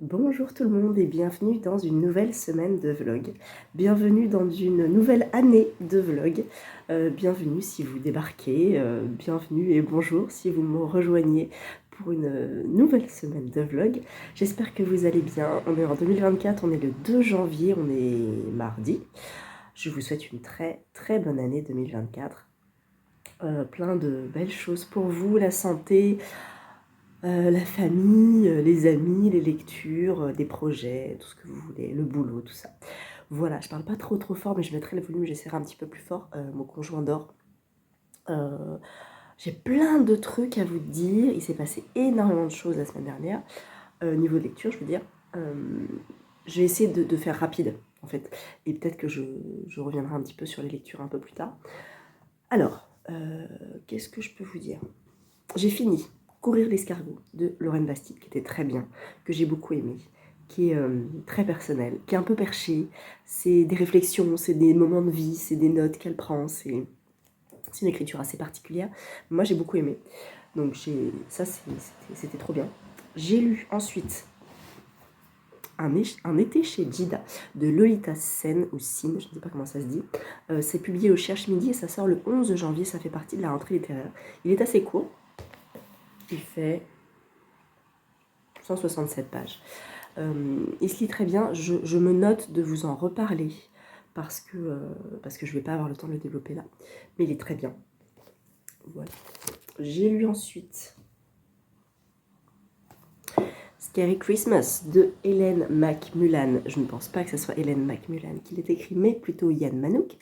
Bonjour tout le monde et bienvenue dans une nouvelle semaine de vlog. Bienvenue dans une nouvelle année de vlog. Bienvenue si vous débarquez, bienvenue et bonjour si vous me rejoignez pour une nouvelle semaine de vlog. J'espère que vous allez bien. On est en 2024, on est le 2 janvier, on est mardi. Je vous souhaite une très très bonne année 2024. Plein de belles choses pour vous, la santé, la famille, les amis, les lectures, des projets, tout ce que vous voulez, le boulot, tout ça. Voilà, je parle pas trop fort, mais je mettrai le volume, j'essaierai un petit peu plus fort. Mon conjoint dort. J'ai plein de trucs à vous dire. Il s'est passé énormément de choses la semaine dernière. Niveau de lecture, je veux dire. Je vais essayer de faire rapide, en fait. Et peut-être que je reviendrai un petit peu sur les lectures un peu plus tard. Alors, qu'est-ce que je peux vous dire ? J'ai fini Courir l'escargot de Lorraine Bastide, qui était très bien, que j'ai beaucoup aimé, qui est très personnel, qui est un peu perché. C'est des réflexions, c'est des moments de vie, c'est des notes qu'elle prend, c'est une écriture assez particulière. Moi, j'ai beaucoup aimé. Donc ça, c'était trop bien. J'ai lu ensuite un été chez Jida de Lolita Sen ou Sin, je ne sais pas comment ça se dit. C'est publié au Cherche Midi et ça sort le 11 janvier, ça fait partie de la rentrée littéraire. Il est assez court. Il fait 167 pages. Il se lit très bien. Je me note de vous en reparler parce que je ne vais pas avoir le temps de le développer là. Mais il est très bien. Voilà. J'ai lu ensuite Scary Christmas de Hélène McMullan. Je ne pense pas que ce soit Hélène McMullan qui l'ait écrit, mais plutôt Yann Manouk.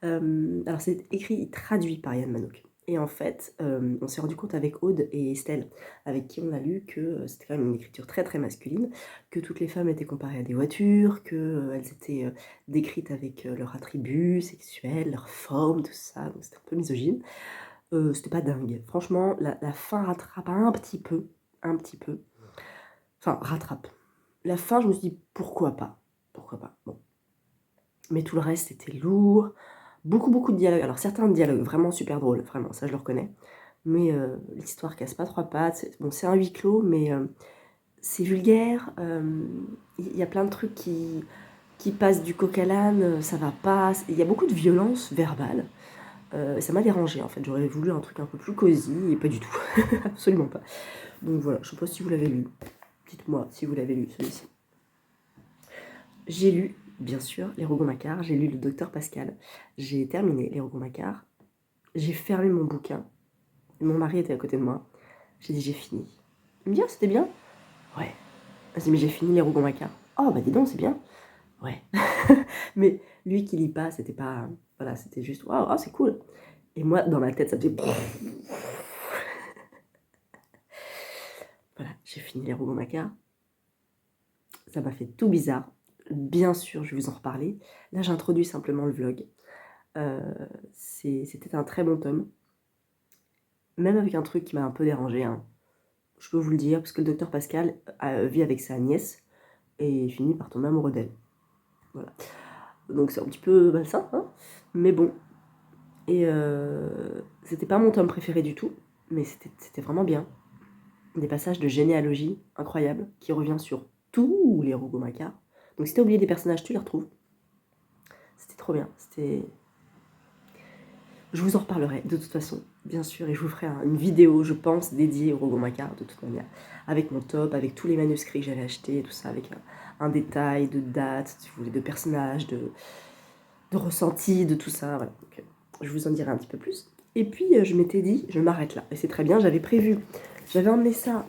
Alors c'est écrit et traduit par Yann Manouk. Et en fait, on s'est rendu compte avec Aude et Estelle, avec qui on a lu que c'était quand même une écriture très très masculine, que toutes les femmes étaient comparées à des voitures, qu'elles étaient décrites avec leurs attributs sexuels, leur forme, tout ça, donc c'était un peu misogyne. C'était pas dingue. Franchement, la fin rattrape un petit peu. Enfin, rattrape. La fin, je me suis dit, pourquoi pas. Bon. Mais tout le reste, était lourd. Beaucoup de dialogues. Alors, certains dialogues vraiment super drôles, vraiment, ça je le reconnais. Mais l'histoire casse pas trois pattes. C'est un huis clos, mais c'est vulgaire. Il y a plein de trucs qui passent du coq à l'âne, ça va pas. Il y a beaucoup de violence verbale. Ça m'a dérangé en fait. J'aurais voulu un truc un peu plus cosy et pas du tout. Absolument pas. Donc voilà, je sais pas si vous l'avez lu. Dites-moi si vous l'avez lu celui-ci. J'ai lu, bien sûr, Les Rougon-Macquart. J'ai lu Le Docteur Pascal. J'ai terminé Les Rougon-Macquart. J'ai fermé mon bouquin. Mon mari était à côté de moi. J'ai dit j'ai fini. Il me dit ah, c'était bien. Ouais. Je dis mais j'ai fini Les Rougon-Macquart. Oh bah dis donc c'est bien. Ouais. Mais lui qui lit pas, c'était pas... Voilà, c'était juste waouh, oh, c'est cool. Et moi dans ma tête ça faisait... Voilà, j'ai fini Les Rougon-Macquart. Ça m'a fait tout bizarre. Bien sûr, je vais vous en reparler. Là, j'introduis simplement le vlog. C'était un très bon tome. Même avec un truc qui m'a un peu dérangé. Hein. Je peux vous le dire, parce que le docteur Pascal vit avec sa nièce et finit par tomber amoureux d'elle. Voilà. Donc c'est un petit peu malsain, hein, mais bon. Et c'était pas mon tome préféré du tout, mais c'était vraiment bien. Des passages de généalogie incroyables qui revient sur tous les Rougon-Macquart. Donc si t'as oublié des personnages, tu les retrouves. C'était trop bien. Je vous en reparlerai de toute façon, bien sûr, et je vous ferai une vidéo, je pense, dédiée au Rougon-Macquart de toute manière, avec mon top, avec tous les manuscrits que j'avais achetés, tout ça, avec un détail de date, si vous voulez, de personnages, de ressentis, de tout ça. Voilà. Donc, je vous en dirai un petit peu plus. Et puis, je m'étais dit, je m'arrête là, et c'est très bien, j'avais emmené ça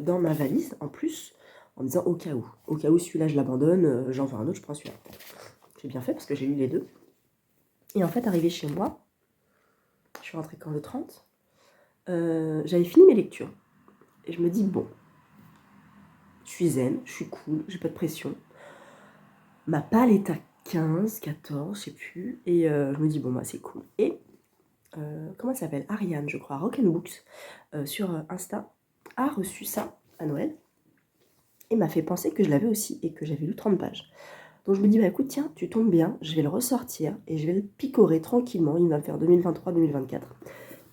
dans ma valise, en plus, en me disant au cas où celui-là je l'abandonne, j'en veux un autre, je prends celui-là. J'ai bien fait parce que j'ai lu les deux. Et en fait, arrivé chez moi, je suis rentrée quand le 30, j'avais fini mes lectures. Et je me dis, bon, je suis zen, je suis cool, j'ai pas de pression. Ma palle est à 15, 14, je sais plus. Et je me dis, bon, bah, c'est cool. Et, comment elle s'appelle Ariane, je crois, Rock'n'Books, sur Insta, a reçu ça à Noël. Et m'a fait penser que je l'avais aussi et que j'avais lu 30 pages. Donc je me dis, bah écoute, tiens, tu tombes bien, je vais le ressortir et je vais le picorer tranquillement. Il va me faire 2023-2024.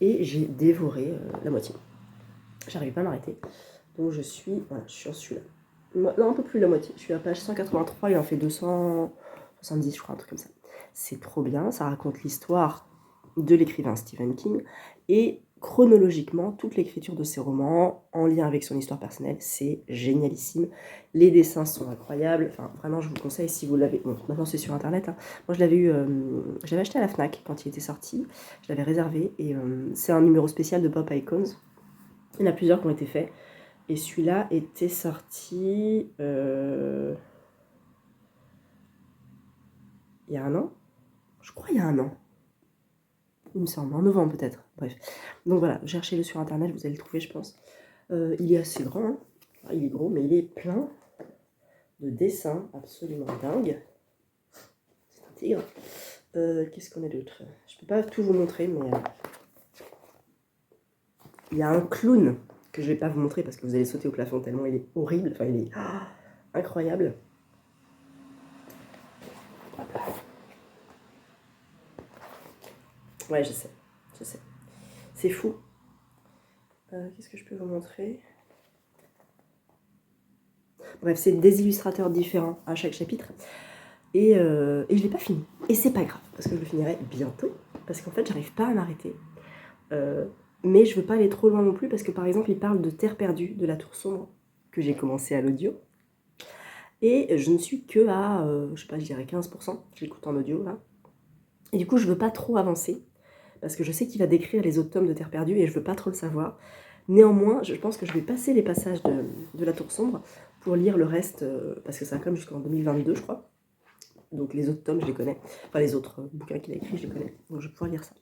Et j'ai dévoré la moitié. J'arrive pas à m'arrêter. Donc je suis sur celui-là. Non, un peu plus de la moitié. Je suis à page 183, il en fait 270, je crois, un truc comme ça. C'est trop bien, ça raconte l'histoire de l'écrivain Stephen King et chronologiquement toute l'écriture de ses romans en lien avec son histoire personnelle, c'est génialissime. Les dessins sont incroyables, enfin vraiment je vous conseille si vous l'avez. Bon, maintenant c'est sur internet, hein. Moi je l'avais acheté à la Fnac quand il était sorti, je l'avais réservé et c'est un numéro spécial de Pop Icons. Il y en a plusieurs qui ont été faits et celui-là était sorti il y a un an, je crois il y a un an. Il me semble, en novembre peut-être, bref. Donc voilà, cherchez-le sur internet, vous allez le trouver je pense. Il est assez grand, hein. Il est gros, mais il est plein de dessins absolument dingues. C'est un tigre. Qu'est-ce qu'on a d'autre? Je peux pas tout vous montrer, mais il y a un clown que je vais pas vous montrer parce que vous allez sauter au plafond tellement il est horrible, enfin il est incroyable. Ouais, je sais. C'est fou. Qu'est-ce que je peux vous montrer? Bref, c'est des illustrateurs différents à chaque chapitre. Et je l'ai pas fini. Et c'est pas grave, parce que je le finirai bientôt. Parce qu'en fait, j'arrive pas à m'arrêter. Mais je veux pas aller trop loin non plus, parce que par exemple, il parle de Terre perdue, de la Tour sombre, que j'ai commencé à l'audio. Et je ne suis que à, je sais pas, je dirais 15%. J'écoute en audio, là. Et du coup, je veux pas trop avancer, parce que je sais qu'il va décrire les autres tomes de Terre perdue, et je veux pas trop le savoir. Néanmoins, je pense que je vais passer les passages de la Tour sombre pour lire le reste, parce que ça va quand même jusqu'en 2022, je crois. Donc les autres tomes, je les connais. Enfin, les autres bouquins qu'il a écrits, je les connais. Donc je vais pouvoir lire ça.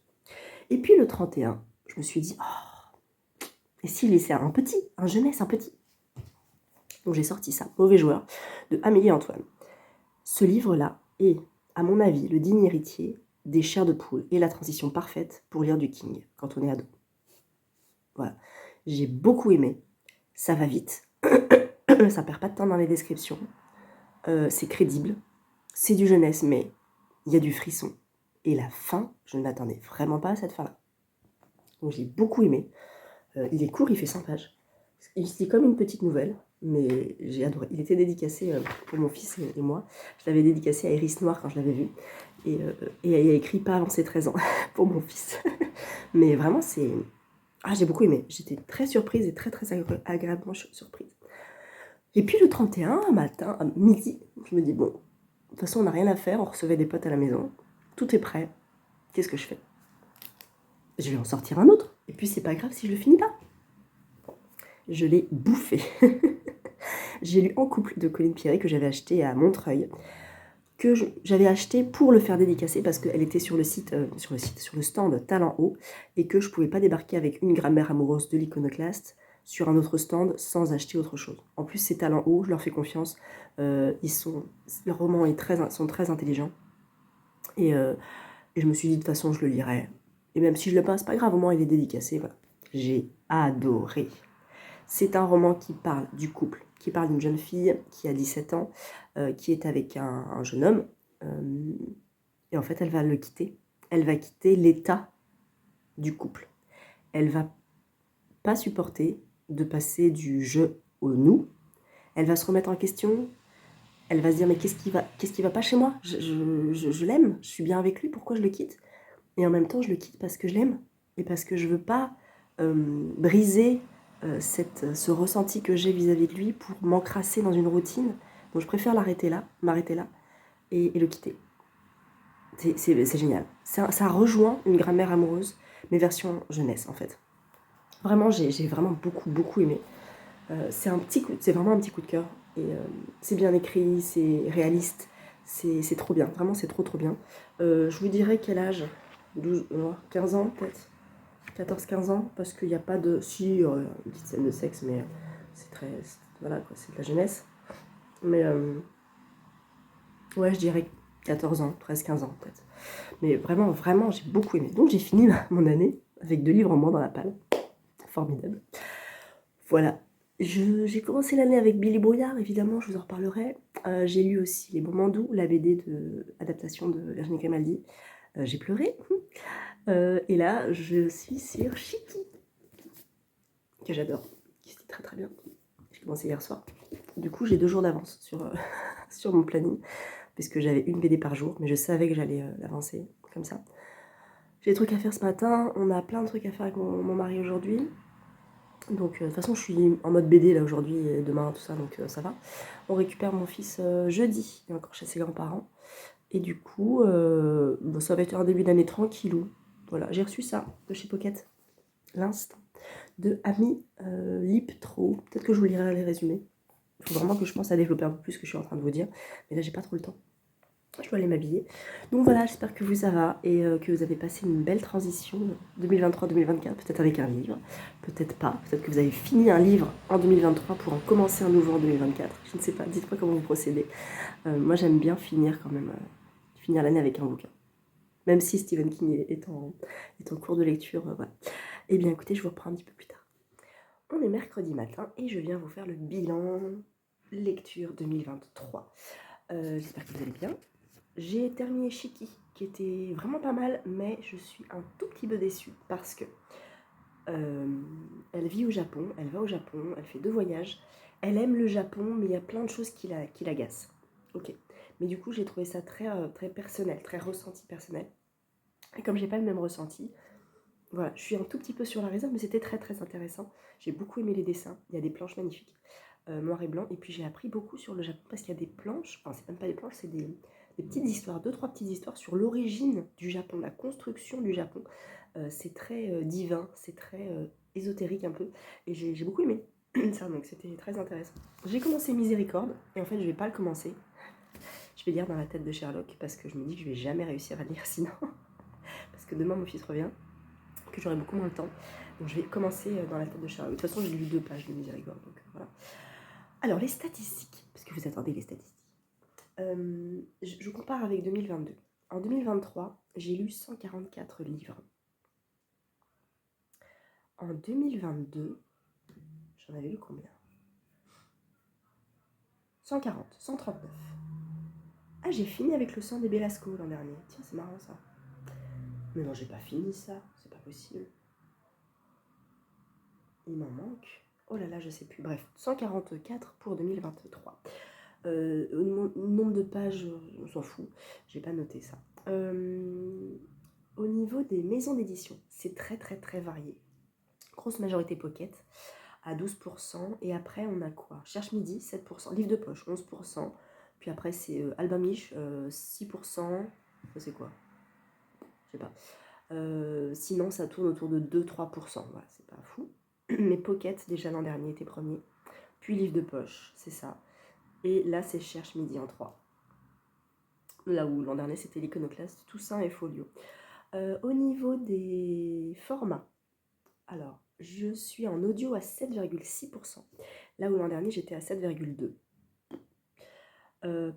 Et puis le 31, je me suis dit, oh, et s'il laissait un petit, un jeunesse, un petit. Donc j'ai sorti ça, Mauvais joueur, de Amélie Antoine. Ce livre-là est, à mon avis, le digne héritier des Chairs de poule et la transition parfaite pour lire du King quand on est ado. Voilà. J'ai beaucoup aimé. Ça va vite. Ça perd pas de temps dans les descriptions. C'est crédible. C'est du jeunesse, mais il y a du frisson. Et la fin, je ne m'attendais vraiment pas à cette fin-là. Donc j'ai beaucoup aimé. Il est court, il fait 100 pages. Il se lit comme une petite nouvelle, mais j'ai adoré. Il était dédicacé pour mon fils et moi. Je l'avais dédicacé à Iris Noir quand je l'avais vu. Et il a écrit pas avant ses 13 ans pour mon fils. Mais vraiment, c'est... Ah, j'ai beaucoup aimé. J'étais très surprise et très agréablement surprise. Et puis le 31, un matin, à midi, je me dis, bon, de toute façon, on n'a rien à faire, on recevait des potes à la maison. Tout est prêt. Qu'est-ce que je fais? Je vais en sortir un autre. Et puis, c'est pas grave si je le finis pas. Je l'ai bouffé. J'ai lu En couple de Colline Pierret que j'avais acheté à Montreuil. Que j'avais acheté pour le faire dédicacer parce qu'elle était sur le stand Talent Haut et que je pouvais pas débarquer avec une grammaire amoureuse de l'Iconoclaste sur un autre stand sans acheter autre chose. En plus, c'est Talent Haut, je leur fais confiance. Leurs romans sont très intelligents. Et je me suis dit, de toute façon, je le lirai. Et même si je le passe, c'est pas grave, au moins il est dédicacé. Voilà. J'ai adoré. C'est un roman qui parle du couple, qui parle d'une jeune fille qui a 17 ans, qui est avec un jeune homme. Et en fait, elle va le quitter. Elle va quitter l'état du couple. Elle va pas supporter de passer du je au nous. Elle va se remettre en question. Elle va se dire, mais qu'est-ce qui va pas chez moi? Je l'aime, je suis bien avec lui, pourquoi je le quitte? Et en même temps, je le quitte parce que je l'aime et parce que je veux pas briser ce ressenti que j'ai vis-à-vis de lui pour m'encrasser dans une routine. Donc je préfère m'arrêter là et le quitter. C'est génial. Ça rejoint une grammaire amoureuse, mais version jeunesse en fait. Vraiment, j'ai vraiment beaucoup aimé. C'est vraiment un petit coup de cœur. Et c'est bien écrit, c'est réaliste, c'est trop bien. Vraiment, c'est trop bien. Je vous dirais quel âge? 15 ans peut-être, 14-15 ans, parce qu'il n'y a pas de... Si, une petite scène de sexe, mais voilà, quoi, c'est de la jeunesse. Mais ouais, je dirais 14 ans, 13-15 ans peut-être. Mais vraiment, j'ai beaucoup aimé. Donc j'ai fini mon année avec 2 livres en moins dans la palle. Formidable. Voilà. J'ai commencé l'année avec Billy Brouillard, évidemment, je vous en reparlerai. J'ai lu aussi Les Moments doux, la BD adaptation de Virginie Grimaldi. J'ai pleuré. Et là, je suis sur Chiki, que j'adore, qui se dit très bien. J'ai commencé hier soir. Du coup, j'ai 2 jours d'avance sur, sur mon planning, puisque j'avais une BD par jour, mais je savais que j'allais l'avancer comme ça. J'ai des trucs à faire ce matin, on a plein de trucs à faire avec mon mari aujourd'hui. Donc de toute façon, je suis en mode BD là aujourd'hui et demain, tout ça, donc ça va. On récupère mon fils jeudi, il est encore chez ses grands-parents. Et du coup, bon, ça va être un début d'année tranquillou. Voilà, j'ai reçu ça de chez Pocket, l'instant, de Ami Liptro. Peut-être que je vous lirai les résumés. Il faut vraiment que je pense à développer un peu plus ce que je suis en train de vous dire. Mais là, j'ai pas trop le temps. Je dois aller m'habiller. Donc voilà, j'espère que vous ça va et que vous avez passé une belle transition 2023-2024, peut-être avec un livre, peut-être pas. Peut-être que vous avez fini un livre en 2023 pour en commencer un nouveau en 2024. Je ne sais pas, dites-moi comment vous procédez. Moi, j'aime bien finir quand même, finir l'année avec un bouquin. Même si Stephen King est en cours de lecture, voilà. Eh bien écoutez, je vous reprends un petit peu plus tard. On est mercredi matin et je viens vous faire le bilan lecture 2023. J'espère que vous allez bien. J'ai terminé Shiki, qui était vraiment pas mal, mais je suis un tout petit peu déçue parce que elle vit au Japon, elle va au Japon, elle fait 2 voyages, elle aime le Japon, mais il y a plein de choses qui l'agacent. Ok, mais du coup j'ai trouvé ça très personnel, très ressenti personnel. Et comme j'ai pas le même ressenti, voilà, je suis un tout petit peu sur la réserve, mais c'était très intéressant. J'ai beaucoup aimé les dessins, il y a des planches magnifiques, noir et blanc, et puis j'ai appris beaucoup sur le Japon parce qu'il y a des planches, enfin c'est même pas des planches, c'est des petites histoires, 2-3 petites histoires sur l'origine du Japon, la construction du Japon. C'est très divin, c'est très ésotérique un peu, et j'ai beaucoup aimé ça, donc c'était très intéressant. J'ai commencé Miséricorde, et en fait je vais pas le commencer. Je vais lire dans la tête de Sherlock, parce que je me dis que je vais jamais réussir à le lire sinon. Parce que demain mon fils revient, que j'aurai beaucoup moins de temps. Donc je vais commencer dans la tête de Sherlock. De toute façon j'ai lu 2 pages de Miséricorde, donc voilà. Alors les statistiques, parce que vous attendez les statistiques. Je compare avec 2022. En 2023, j'ai lu 144 livres. En 2022, j'en avais lu combien? 140, 139. Ah, j'ai fini avec le sang des Belasco l'an dernier. Tiens, c'est marrant ça. Mais non, j'ai pas fini ça, c'est pas possible. Il m'en manque. Oh là là, je sais plus. Bref, 144 pour 2023. Nombre de pages, on s'en fout. J'ai pas noté ça. Au niveau des maisons d'édition, c'est très varié. Grosse majorité Pocket à 12%. Et après, on a quoi? Cherche Midi, 7%. Livre de poche, 11%. Puis après, c'est Albin Miche, 6%. Ça, c'est quoi? Je sais pas. Sinon, ça tourne autour de 2-3%. Voilà, c'est pas fou. Mais Pocket, déjà l'an dernier, était premier. Puis Livre de poche, c'est ça. Et là, c'est Cherche Midi en 3. Là où l'an dernier, c'était l'Iconoclaste, Toussaint et Folio. Au niveau des formats, alors, je suis en audio à 7,6%. Là où l'an dernier, j'étais à 7,2%.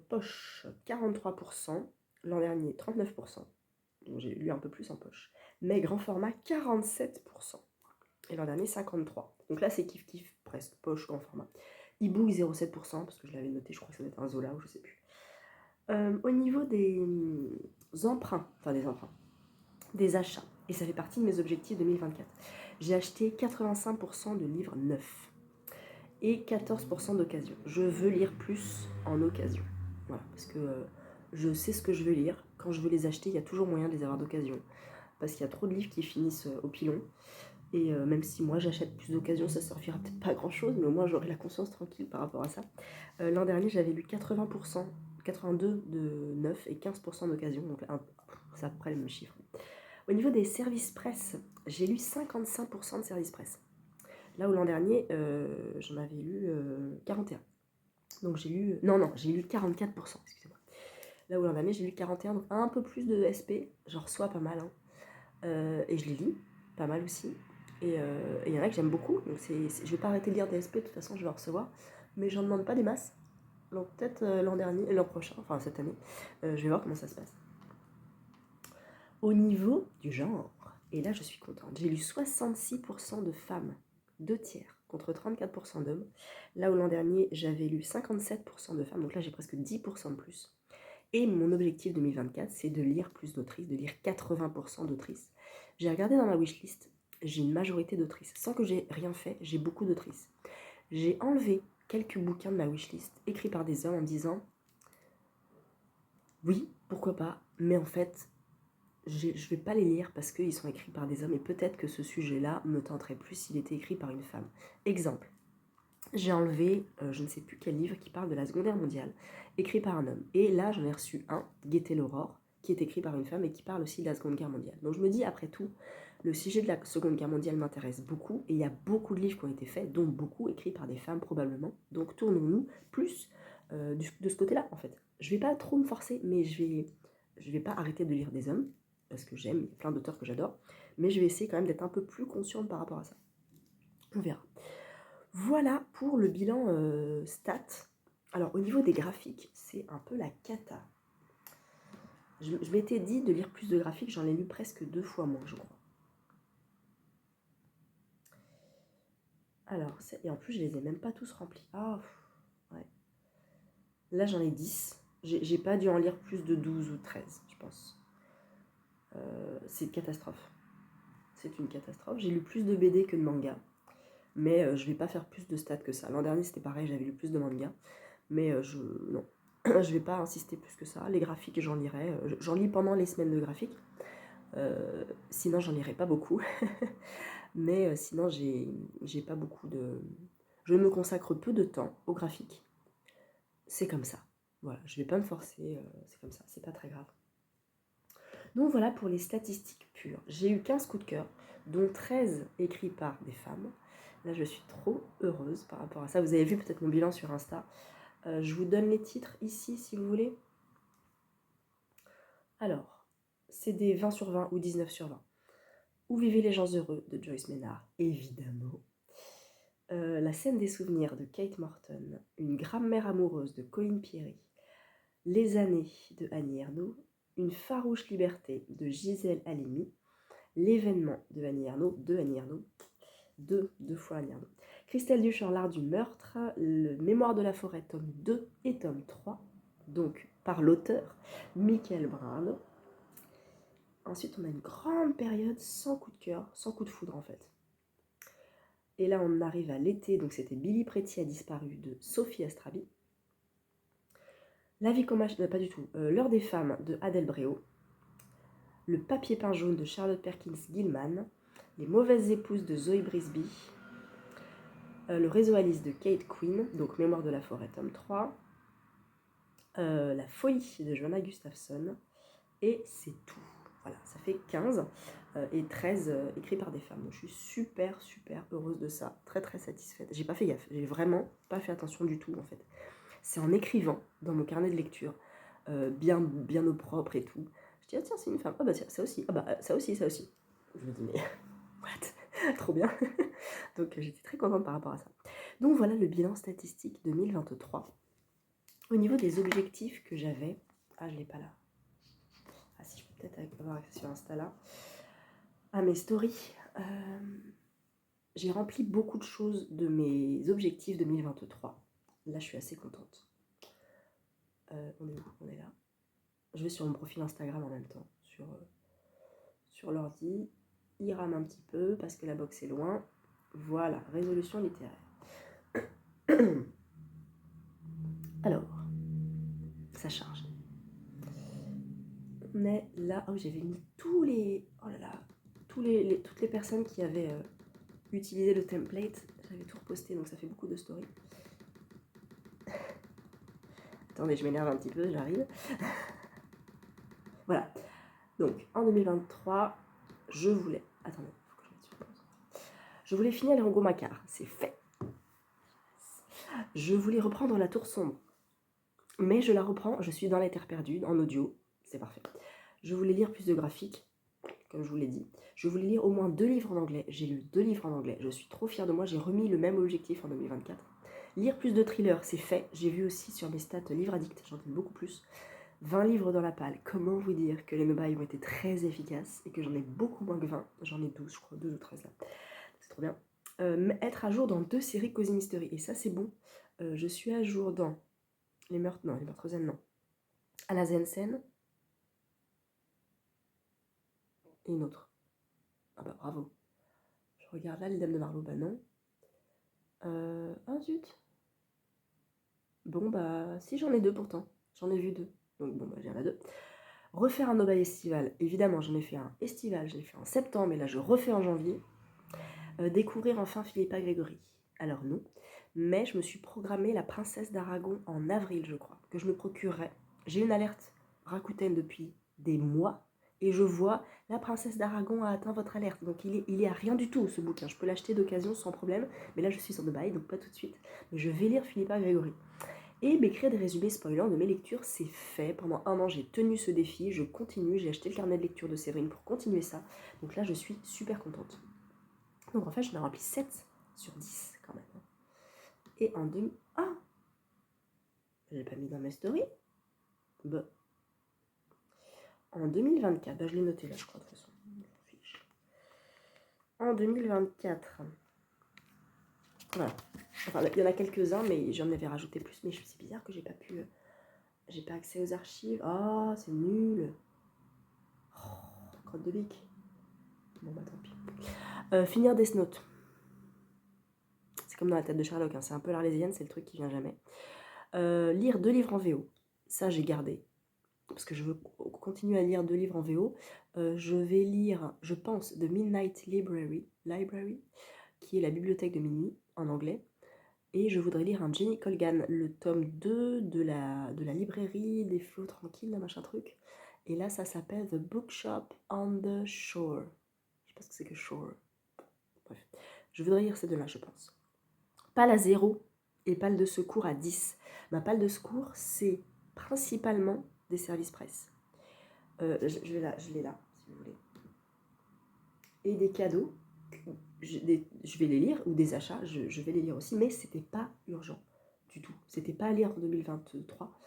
Poche, 43%. L'an dernier, 39%. Donc j'ai lu un peu plus en poche. Mais grand format, 47%. Et l'an dernier, 53%. Donc là, c'est kiff-kiff, presque poche, grand format. E-book, 0,7%, parce que je l'avais noté, je crois que ça doit être un Zola ou je sais plus. Au niveau des emprunts, des achats, et ça fait partie de mes objectifs 2024, j'ai acheté 85% de livres neufs et 14% d'occasion. Je veux lire plus en occasion. Voilà, parce que je sais ce que je veux lire. Quand je veux les acheter, il y a toujours moyen de les avoir d'occasion. Parce qu'il y a trop de livres qui finissent au pilon. Et même si moi j'achète plus d'occasion, ça ne servira peut-être pas à grand chose, mais au moins j'aurai la conscience tranquille par rapport à ça. L'an dernier, j'avais lu 80%, 82% de neuf et 15% d'occasion. Donc là, c'est à peu près le même chiffre. Au niveau des services presse, j'ai lu 55% de services presse. Là où l'an dernier, j'en avais lu 41. Donc j'ai lu... Non, j'ai lu 44%, excusez-moi. Là où l'an dernier, j'ai lu 41, donc un peu plus de SP. J'en reçois pas mal. Et je les lis, pas mal aussi. Et il y en a que j'aime beaucoup. Donc je vais pas arrêter de lire des SP, de toute façon, je vais en recevoir. Mais j'en demande pas des masses. Donc peut-être l'an prochain, enfin cette année, je vais voir comment ça se passe. Au niveau du genre, et là je suis contente, j'ai lu 66% de femmes, 2 tiers, contre 34% d'hommes. Là où l'an dernier, j'avais lu 57% de femmes, donc là j'ai presque 10% de plus. Et mon objectif 2024, c'est de lire plus d'autrices, de lire 80% d'autrices. J'ai regardé dans ma wishlist, j'ai une majorité d'autrices. Sans que j'ai rien fait, j'ai beaucoup d'autrices. J'ai enlevé quelques bouquins de ma wishlist écrits par des hommes en me disant oui, pourquoi pas, mais en fait, je vais pas les lire parce qu'ils sont écrits par des hommes et peut-être que ce sujet-là me tenterait plus s'il était écrit par une femme. Exemple, j'ai enlevé je ne sais plus quel livre qui parle de la Seconde Guerre mondiale, écrit par un homme. Et là, j'en ai reçu un, Guetter l'aurore, qui est écrit par une femme et qui parle aussi de la Seconde Guerre mondiale. Donc je me dis, après tout, le sujet de la Seconde Guerre mondiale m'intéresse beaucoup et il y a beaucoup de livres qui ont été faits, dont beaucoup écrits par des femmes probablement. Donc tournons-nous plus de ce côté-là, en fait. Je vais pas trop me forcer, mais je vais pas arrêter de lire des hommes, parce que j'aime, il y a plein d'auteurs que j'adore, mais je vais essayer quand même d'être un peu plus consciente par rapport à ça. On verra. Voilà pour le bilan stats. Alors au niveau des graphiques, c'est un peu la cata. Je m'étais dit de lire plus de graphiques, j'en ai lu presque 2 fois moins, je crois. Alors, et en plus, je les ai même pas tous remplis. Ah, ouais. Là, j'en ai 10. J'ai pas dû en lire plus de 12 ou 13, je pense. C'est une catastrophe. C'est une catastrophe. J'ai lu plus de BD que de manga. Mais je vais pas faire plus de stats que ça. L'an dernier, c'était pareil, j'avais lu plus de manga. Mais non, je vais pas insister plus que ça. Les graphiques, j'en lirai. J'en lis pendant les semaines de graphiques. Sinon, j'en lirai pas beaucoup. Mais sinon, j'ai pas beaucoup de... Je me consacre peu de temps au graphique. C'est comme ça. Voilà, je vais pas me forcer, c'est comme ça, c'est pas très grave. Donc voilà pour les statistiques pures. J'ai eu 15 coups de cœur, dont 13 écrits par des femmes. Là, je suis trop heureuse par rapport à ça. Vous avez vu peut-être mon bilan sur Insta. Je vous donne les titres ici, si vous voulez. Alors, c'est des 20 sur 20 ou 19 sur 20. Où vivaient les gens heureux de Joyce Maynard, évidemment. La scène des souvenirs de Kate Morton. Une grammaire amoureuse de Colin Pierry. Les années de Annie Ernaux. Une farouche liberté de Gisèle Halimi. L'événement de Annie Ernaux, deux fois Annie Ernaux. Christelle Duchamp, l'art du meurtre, le Mémoire de la forêt, tome 2 et tome 3, donc par l'auteur Michael Brano. Ensuite, on a une grande période sans coup de cœur, sans coup de foudre en fait. Et là, on arrive à l'été, donc c'était Billy Pretty a disparu de Sophie Astrabi. La vie qu'on m'a... pas du tout. L'heure des femmes de Adèle Bréau. Le papier peint jaune de Charlotte Perkins Gilman. Les mauvaises épouses de Zoé Brisby. Le réseau Alice de Kate Quinn, donc Mémoire de la forêt, tome 3. La folie de Joanna Gustafsson. Et c'est tout. Voilà, ça fait 15 et 13 écrits par des femmes. Donc, je suis super, super heureuse de ça. Très, très satisfaite. J'ai pas fait gaffe. J'ai vraiment pas fait attention du tout, en fait. C'est en écrivant dans mon carnet de lecture, bien au propre et tout. Je dis, ah tiens, c'est une femme. Ah bah tiens, ça aussi. Ah bah ça aussi, ça aussi. Je me dis, mais what? Trop bien. Donc j'étais très contente par rapport à ça. Donc voilà le bilan statistique 2023. Au niveau des objectifs que j'avais... Ah, je l'ai pas là. Ah si, je peux peut-être avoir accès sur Insta là. Ah, mes stories. J'ai rempli beaucoup de choses de mes objectifs 2023. Là, je suis assez contente. On est où? On est là. Je vais sur mon profil Instagram en même temps, sur l'ordi. Il rame un petit peu parce que la box est loin. Voilà, résolution littéraire. Alors, ça charge. On est là. Oh, j'avais mis tous les... Oh là là. Toutes les personnes qui avaient utilisé le template. J'avais tout reposté, donc ça fait beaucoup de stories. Attendez, je m'énerve un petit peu, j'arrive. Voilà. Donc, en 2023, je voulais... Attendez, faut que je mette sur pause. Je voulais finir les Rongo-Macquart. C'est fait. Je voulais reprendre La Tour Sombre. Mais je la reprends, je suis dans la Terre perdue, en audio. C'est parfait. Je voulais lire plus de graphiques, comme je vous l'ai dit. Je voulais lire au moins 2 livres en anglais. J'ai lu 2 livres en anglais. Je suis trop fière de moi. J'ai remis le même objectif en 2024. Lire plus de thrillers, c'est fait. J'ai vu aussi sur mes stats livres addicts, j'en ai beaucoup plus. 20 livres dans la palle. Comment vous dire que les mobiles ont été très efficaces et que j'en ai beaucoup moins que 20. J'en ai 12, je crois, 12 ou 13 là. C'est trop bien. Être à jour dans 2 séries Cozy Mystery. Et ça, c'est bon. Je suis à jour dans les meurtres zen, non. Anna Zensen. Et une autre. Ah bah bravo. Je regarde là, les Dames de Marlowe, bah non. Ah zut. Bon, bah, si j'en ai 2 pourtant. J'en ai vu 2. Donc bon, bah, j'en ai 2. Refaire un Nobel estival. Évidemment, j'en ai fait un estival, j'en ai fait en septembre, et là, je refais en janvier. Découvrir enfin Philippa Gregory. Alors non, mais je me suis programmé La Princesse d'Aragon en avril, je crois, que je me procurerai. J'ai une alerte Rakuten depuis des mois, et je vois La Princesse d'Aragon a atteint votre alerte. Donc il est à rien du tout ce bouquin. Je peux l'acheter d'occasion sans problème, mais là je suis sur de bail, donc pas tout de suite. Mais je vais lire Philippa Gregory. Et m'écrire des résumés spoilants de mes lectures, c'est fait. Pendant un an, j'ai tenu ce défi, je continue, j'ai acheté le carnet de lecture de Séverine pour continuer ça. Donc là, je suis super contente. Donc en fait, j'en ai rempli 7 sur 10 quand même. Et en 2000... Ah, je l'ai pas mis dans mes stories. Bah. En 2024, bah, je l'ai noté là, je crois, de toute façon. En 2024. Voilà. Enfin, il y en a quelques-uns, mais j'en avais rajouté plus. Mais c'est bizarre que j'ai pas pu... J'ai pas accès aux archives. Ah, c'est nul. Oh, crotte de bique. Bon, bah tant pis. Finir Death Note. C'est comme dans la tête de Sherlock, hein. C'est un peu l'arlésienne, c'est le truc qui vient jamais. Lire 2 livres en VO. Ça, j'ai gardé. Parce que je veux continuer à lire 2 livres en VO. Je vais lire, je pense, The Midnight Library, qui est la bibliothèque de minuit, en anglais. Et je voudrais lire un Jenny Colgan, le tome 2 de la librairie des flots tranquilles, là, machin truc. Et là, ça s'appelle The Bookshop on the Shore. Je sais pas ce que c'est que Shore. Bref, je voudrais lire ces 2-là, je pense. Pâle à 0 et pâle de secours à 10. Ma pâle de secours, c'est principalement des services presse. Je l'ai là, si vous voulez. Et des cadeaux, je vais les lire, ou des achats, je vais les lire aussi, mais c'était pas urgent du tout. C'était pas à lire en 2023,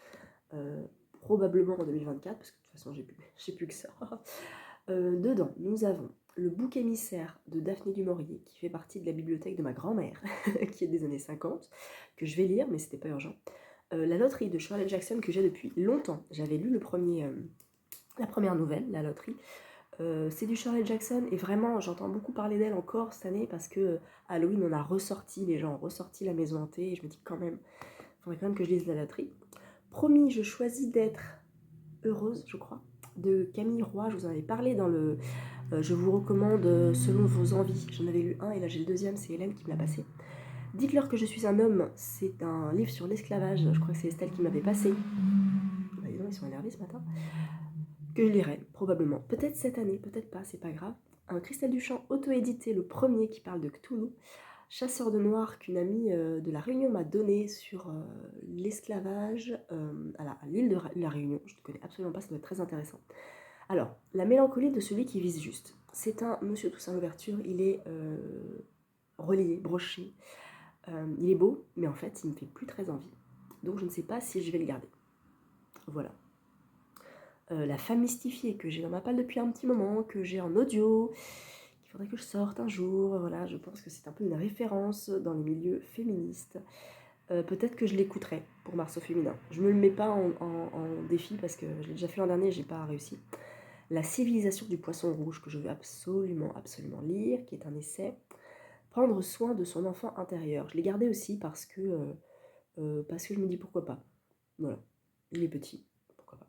probablement en 2024, parce que de toute façon, j'ai plus que ça. Dedans, nous avons le bouc émissaire de Daphné du Maurier, qui fait partie de la bibliothèque de ma grand-mère, qui est des années 50, que je vais lire, mais c'était pas urgent. La loterie de Shirley Jackson, que j'ai depuis longtemps. J'avais lu la première nouvelle, la loterie. C'est du Shirley Jackson, et vraiment, j'entends beaucoup parler d'elle encore cette année, parce que Halloween, on a ressorti, les gens ont ressorti La Maison Hantée, et je me dis quand même, il faudrait quand même que je lise la loterie. Promis, je choisis d'être heureuse, je crois, de Camille Roy. Je vous en avais parlé dans le... je vous recommande selon vos envies. J'en avais lu un, et là j'ai le deuxième, c'est Hélène qui me l'a passé. Dites-leur que je suis un homme, c'est un livre sur l'esclavage, je crois que c'est Estelle qui m'avait passé. Bah, ils sont énervés ce matin. Que je lirai, probablement. Peut-être cette année, peut-être pas, c'est pas grave. Un Christelle Duchamp auto-édité, le premier qui parle de Cthulhu. Chasseur de noir qu'une amie de La Réunion m'a donné sur l'esclavage à l'île de La Réunion. Je ne connais absolument pas, ça doit être très intéressant. Alors, la mélancolie de celui qui vise juste. C'est un Monsieur Toussaint Louverture, il est relié, broché. Il est beau, mais en fait, il me fait plus très envie. Donc, je ne sais pas si je vais le garder. Voilà. La femme mystifiée, que j'ai dans ma palle depuis un petit moment, que j'ai en audio, qu'il faudrait que je sorte un jour. Voilà, je pense que c'est un peu une référence dans les milieux féministes. Peut-être que je l'écouterai pour Mars au féminin. Je me le mets pas en défi parce que je l'ai déjà fait l'an dernier et j'ai pas réussi. La civilisation du poisson rouge, que je veux absolument lire, qui est un essai. Prendre soin de son enfant intérieur. Je l'ai gardé aussi parce que je me dis pourquoi pas. Voilà, il est petit, pourquoi pas.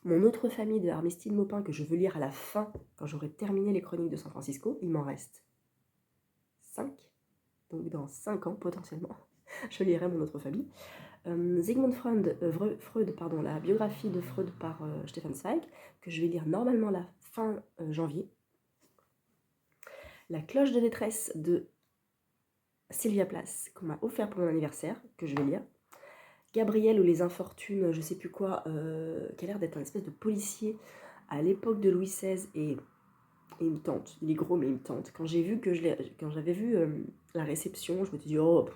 Mon autre famille de Armistide Maupin, que je veux lire à la fin, quand j'aurai terminé les chroniques de San Francisco, il m'en reste 5. Donc dans 5 ans, potentiellement, je lirai mon autre famille. Sigmund Freud, la biographie de Freud par Stefan Zweig, que je vais lire normalement la fin janvier. La cloche de détresse de Sylvia Plath, qu'on m'a offert pour mon anniversaire, que je vais lire. Gabriel ou les infortunes, je sais plus quoi, qui a l'air d'être un espèce de policier à l'époque de Louis XVI, et il me tente. Il est gros, mais il me tente. Quand j'avais vu la réception, je me suis dit, oh,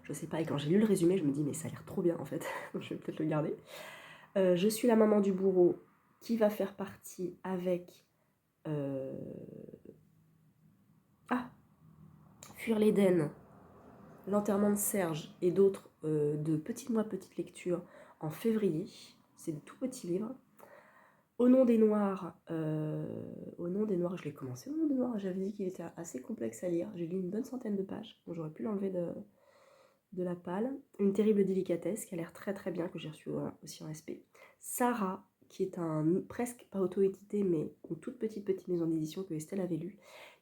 je sais pas. Et quand j'ai lu le résumé, je me dis, mais ça a l'air trop bien, en fait. Je vais peut-être le garder. Je suis la maman du bourreau, qui va faire partie avec... Fuir l'Éden, l'enterrement de Serge et d'autres de Petite Moi Petite Lecture en février. C'est de tout petits livres. Au nom des Noirs, je l'ai commencé. Au nom des Noirs, j'avais dit qu'il était assez complexe à lire. J'ai lu une bonne centaine de pages. Bon, j'aurais pu l'enlever de la palle. Une terrible délicatesse qui a l'air très très bien, que j'ai reçu aussi en SP. Sarah, qui est un presque pas auto-édité, mais une toute petite maison d'édition que Estelle avait lue.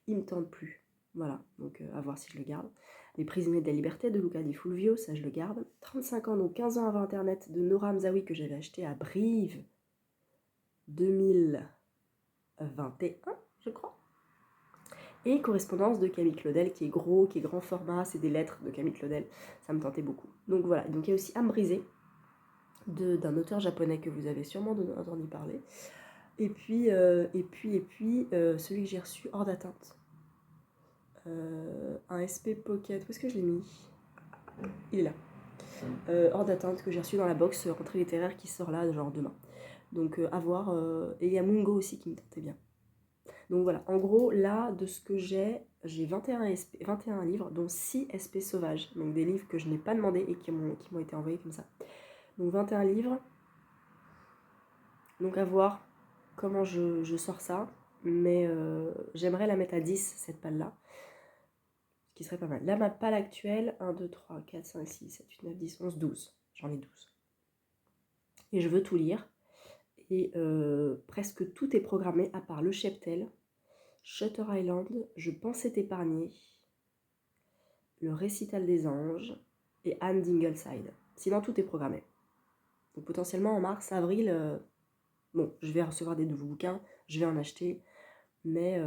Il me tente plus. Voilà, donc à voir si je le garde. Les prisonniers de la liberté de Luca Di Fulvio, ça je le garde. 35 ans, donc 15 ans avant Internet, de Nora Mzaoui, que j'avais acheté à Brive 2021, je crois. Et Correspondance de Camille Claudel, qui est gros, qui est grand format, c'est des lettres de Camille Claudel, ça me tentait beaucoup. Donc voilà, donc il y a aussi Âme brisée, d'un auteur japonais que vous avez sûrement entendu parler. Et puis celui que j'ai reçu, Hors d'atteinte. Un SP Pocket, où est-ce que je l'ai mis? Il est là. Hors d'atteinte, que j'ai reçu dans la box rentrée littéraire qui sort là, genre demain. Donc à voir. Et il y a Mungo aussi qui me tentait bien. Donc voilà, en gros, là, de ce que j'ai 21 livres, dont 6 SP sauvages. Donc des livres que je n'ai pas demandé et qui m'ont été envoyés comme ça. Donc 21 livres. Donc à voir comment je sors ça. Mais j'aimerais la mettre à 10, cette palle-là. Ce qui serait pas mal. Là, ma palle actuelle, 1, 2, 3, 4, 5, 6, 7, 8, 9, 10, 11, 12. J'en ai 12. Et je veux tout lire. Et presque tout est programmé, à part Le Cheptel, Shutter Island, Je pensais t'épargner, Le Récital des Anges et Anne d'Ingleside. Sinon, tout est programmé. Donc potentiellement en mars, avril, bon, je vais recevoir des nouveaux bouquins, je vais en acheter, mais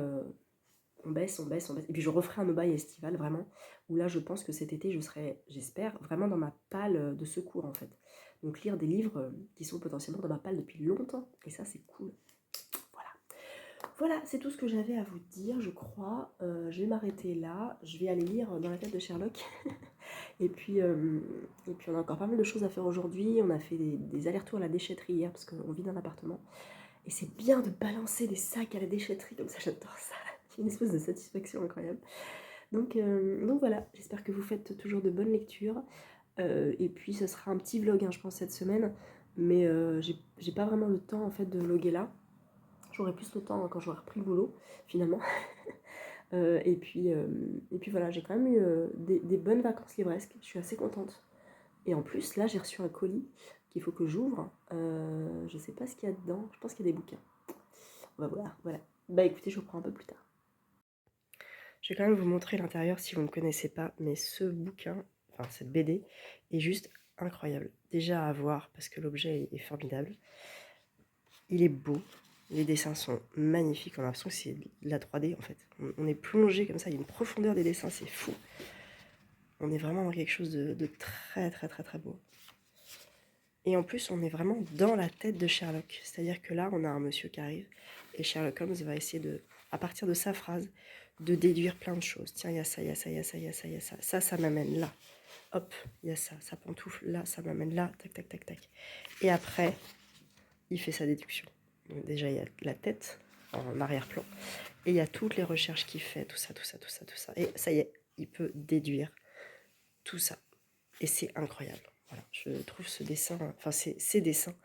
on baisse. Et puis je referai un no-buy estival, vraiment, où là, je pense que cet été, je serai, j'espère, vraiment dans ma palle de secours, en fait. Donc lire des livres qui sont potentiellement dans ma palle depuis longtemps, et ça, c'est cool. Voilà, c'est tout ce que j'avais à vous dire, je crois. Je vais m'arrêter là. Je vais aller lire Dans la tête de Sherlock. et puis on a encore pas mal de choses à faire aujourd'hui. On a fait des allers-retours à la déchetterie hier, parce qu'on vit dans un appartement. Et c'est bien de balancer des sacs à la déchetterie, comme ça, j'adore ça. J'ai une espèce de satisfaction incroyable. Donc voilà, j'espère que vous faites toujours de bonnes lectures. Et puis ce sera un petit vlog, hein, je pense, cette semaine. Mais j'ai pas vraiment le temps, en fait, de vlogger là. J'aurai plus le temps quand j'aurai repris le boulot, finalement. Et puis voilà, j'ai quand même eu des bonnes vacances livresques. Je suis assez contente. Et en plus, là, j'ai reçu un colis qu'il faut que j'ouvre. Je sais pas ce qu'il y a dedans. Je pense qu'il y a des bouquins. On va voir, voilà. Bah écoutez, je reprends un peu plus tard. Je vais quand même vous montrer l'intérieur si vous ne connaissez pas. Mais ce bouquin, enfin cette BD, est juste incroyable. Déjà à voir parce que l'objet est formidable. Il est beau. Les dessins sont magnifiques, on a l'impression que c'est de la 3D en fait. On est plongé comme ça, il y a une profondeur des dessins, c'est fou. On est vraiment dans quelque chose de très très très très beau. Et en plus, on est vraiment dans la tête de Sherlock. C'est-à-dire que là, on a un monsieur qui arrive et Sherlock Holmes va essayer de, à partir de sa phrase, de déduire plein de choses. Tiens, il y a ça, il y a ça, il y a ça, il y a ça, il y a ça. Ça m'amène là. Hop, il y a ça, ça pantoufle là, ça m'amène là, tac, tac, tac, tac. Et après, il fait sa déduction. Donc déjà, il y a la tête en arrière-plan. Et il y a toutes les recherches qu'il fait, tout ça. Et ça y est, il peut déduire tout ça. Et c'est incroyable. Voilà, je trouve ce dessin, enfin ces dessins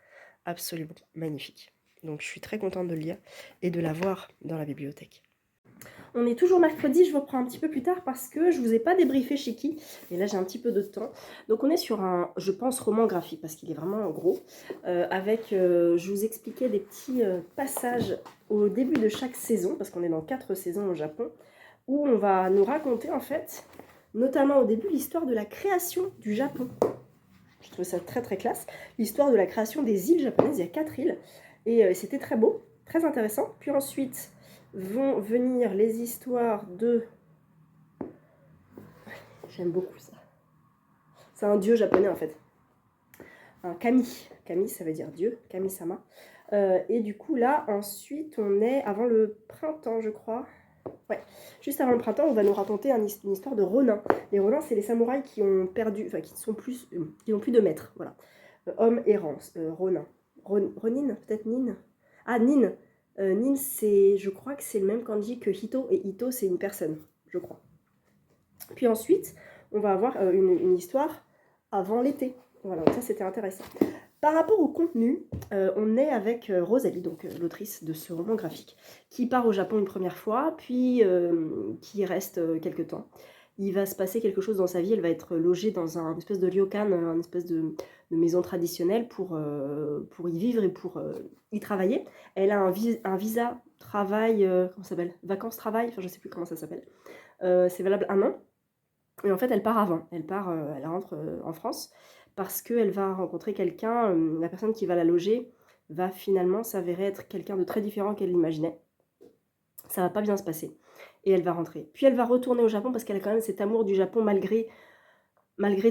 absolument magnifiques. Donc je suis très contente de le lire et de l'avoir dans la bibliothèque. On est toujours mercredi, je vous reprends un petit peu plus tard parce que je vous ai pas débriefé chez qui. Et là j'ai un petit peu de temps. Donc on est sur un, je pense, roman graphique parce qu'il est vraiment gros. Je vous expliquais des petits passages au début de chaque saison, parce qu'on est dans 4 saisons au Japon, où on va nous raconter en fait, notamment au début, l'histoire de la création du Japon. Je trouve ça très très classe. L'histoire de la création des îles japonaises, il y a 4 îles. Et c'était très beau, très intéressant. Puis ensuite vont venir les histoires de... J'aime beaucoup ça. C'est un dieu japonais en fait. Un kami. Kami, ça veut dire dieu. Kami-sama. Et du coup, là, ensuite, on est avant le printemps, je crois. Ouais, juste avant le printemps, on va nous raconter une histoire de Ronin. Les Ronins, c'est les samouraïs qui ont perdu, enfin, qui n'ont plus de maître. Voilà. Homme errant, Ronin. Ronin, peut-être Nin. Ah, Nin. Nin, je crois que c'est le même kanji que Hito, et Hito, c'est une personne, je crois. Puis ensuite, on va avoir une histoire avant l'été. Voilà, ça c'était intéressant. Par rapport au contenu, on est avec Rosalie, donc l'autrice de ce roman graphique, qui part au Japon une première fois, puis qui reste quelques temps. il va se passer quelque chose dans sa vie. Elle va être logée dans un espèce de ryokan, une espèce de maison traditionnelle pour y vivre et pour y travailler. Elle a un visa travail, comment ça s'appelle? Vacances-travail, enfin je sais plus comment ça s'appelle. C'est valable 1 an. Et en fait, elle part avant. Elle rentre en France parce qu'elle va rencontrer quelqu'un. La personne qui va la loger va finalement s'avérer être quelqu'un de très différent qu'elle l'imaginait. Ça va pas bien se passer. Et elle va rentrer. Puis elle va retourner au Japon parce qu'elle a quand même cet amour du Japon malgré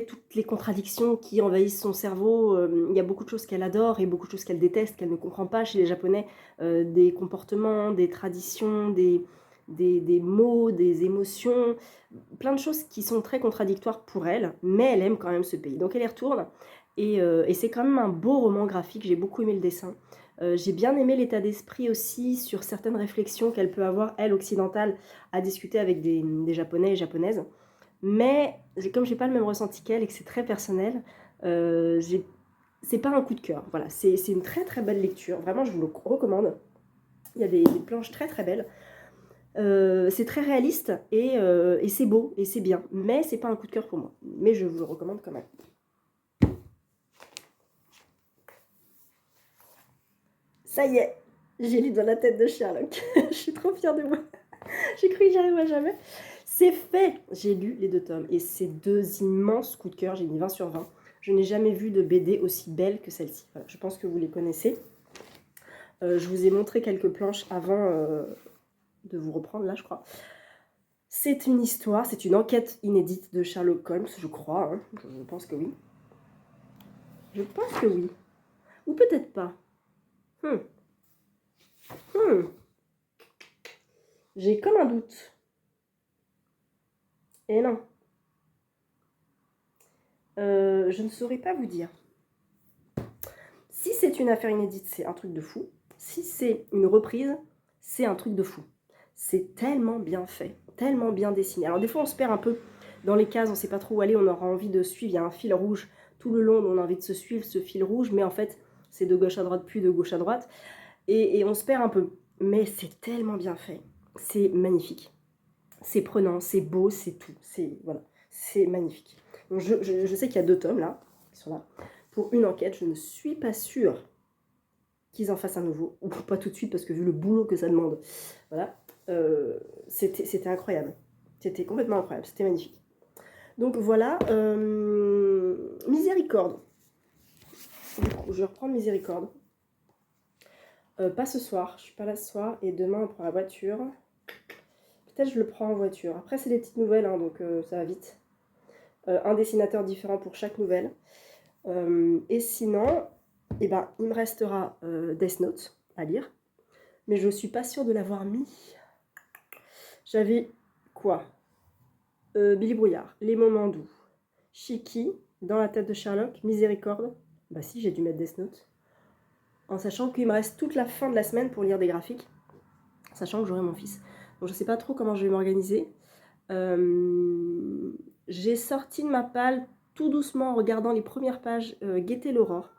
toutes les contradictions qui envahissent son cerveau. Il y a beaucoup de choses qu'elle adore et beaucoup de choses qu'elle déteste, qu'elle ne comprend pas chez les Japonais. Des comportements, des traditions, des mots, des émotions, plein de choses qui sont très contradictoires pour elle, mais elle aime quand même ce pays. Donc elle y retourne, et c'est quand même un beau roman graphique, j'ai beaucoup aimé le dessin. J'ai bien aimé l'état d'esprit aussi sur certaines réflexions qu'elle peut avoir, elle, occidentale, à discuter avec des Japonais et Japonaises. Mais comme j'ai pas le même ressenti qu'elle et que c'est très personnel, c'est pas un coup de cœur. Voilà, c'est une très très belle lecture, vraiment je vous le recommande. Il y a des planches très très belles. C'est très réaliste et c'est beau et c'est bien, mais c'est pas un coup de cœur pour moi. Mais je vous le recommande quand même. Ça y est, j'ai lu Dans la tête de Sherlock. Je suis trop fière de moi. J'ai cru que j'y arriverais jamais. C'est fait. J'ai lu les 2 tomes et c'est 2 immenses coups de cœur. J'ai mis 20 sur 20. Je n'ai jamais vu de BD aussi belle que celle-ci. Voilà, je pense que vous les connaissez. Je vous ai montré quelques planches avant de vous reprendre là, je crois. C'est une histoire, c'est une enquête inédite de Sherlock Holmes, je crois. Hein. Je pense que oui. Je pense que oui. Ou peut-être pas. Hmm. J'ai comme un doute. Et non. Je ne saurais pas vous dire. Si c'est une affaire inédite, c'est un truc de fou. Si c'est une reprise, c'est un truc de fou. C'est tellement bien fait, tellement bien dessiné. Alors des fois on se perd un peu dans les cases, on ne sait pas trop où aller, on aura envie de suivre, il y a un fil rouge tout le long, on a envie de se suivre ce fil rouge, mais en fait c'est de gauche à droite puis de gauche à droite, et on se perd un peu. Mais c'est tellement bien fait, c'est magnifique. C'est prenant, c'est beau, c'est tout, voilà, c'est magnifique. Donc je sais qu'il y a 2 tomes là, qui sont là. Pour une enquête, je ne suis pas sûre qu'ils en fassent un nouveau, ou pas tout de suite parce que vu le boulot que ça demande, voilà, c'était incroyable, c'était complètement incroyable, c'était magnifique. Donc voilà, Miséricorde. Du coup, je reprends Miséricorde. Pas ce soir, je suis pas là ce soir, et demain on prend la voiture. Peut-être je le prends en voiture. Après c'est des petites nouvelles, hein, donc ça va vite. Un dessinateur différent pour chaque nouvelle. Et sinon, eh ben, il me restera Death Note à lire. Mais je ne suis pas sûre de l'avoir mis. J'avais quoi Billy Brouillard, Les Moments Doux, Shiki, Dans la tête de Sherlock, Miséricorde. Bah si, j'ai dû mettre Death Note. En sachant qu'il me reste toute la fin de la semaine pour lire des graphiques. Sachant que j'aurai mon fils. Donc je ne sais pas trop comment je vais m'organiser. J'ai sorti de ma palle tout doucement en regardant les premières pages Guetter l'aurore,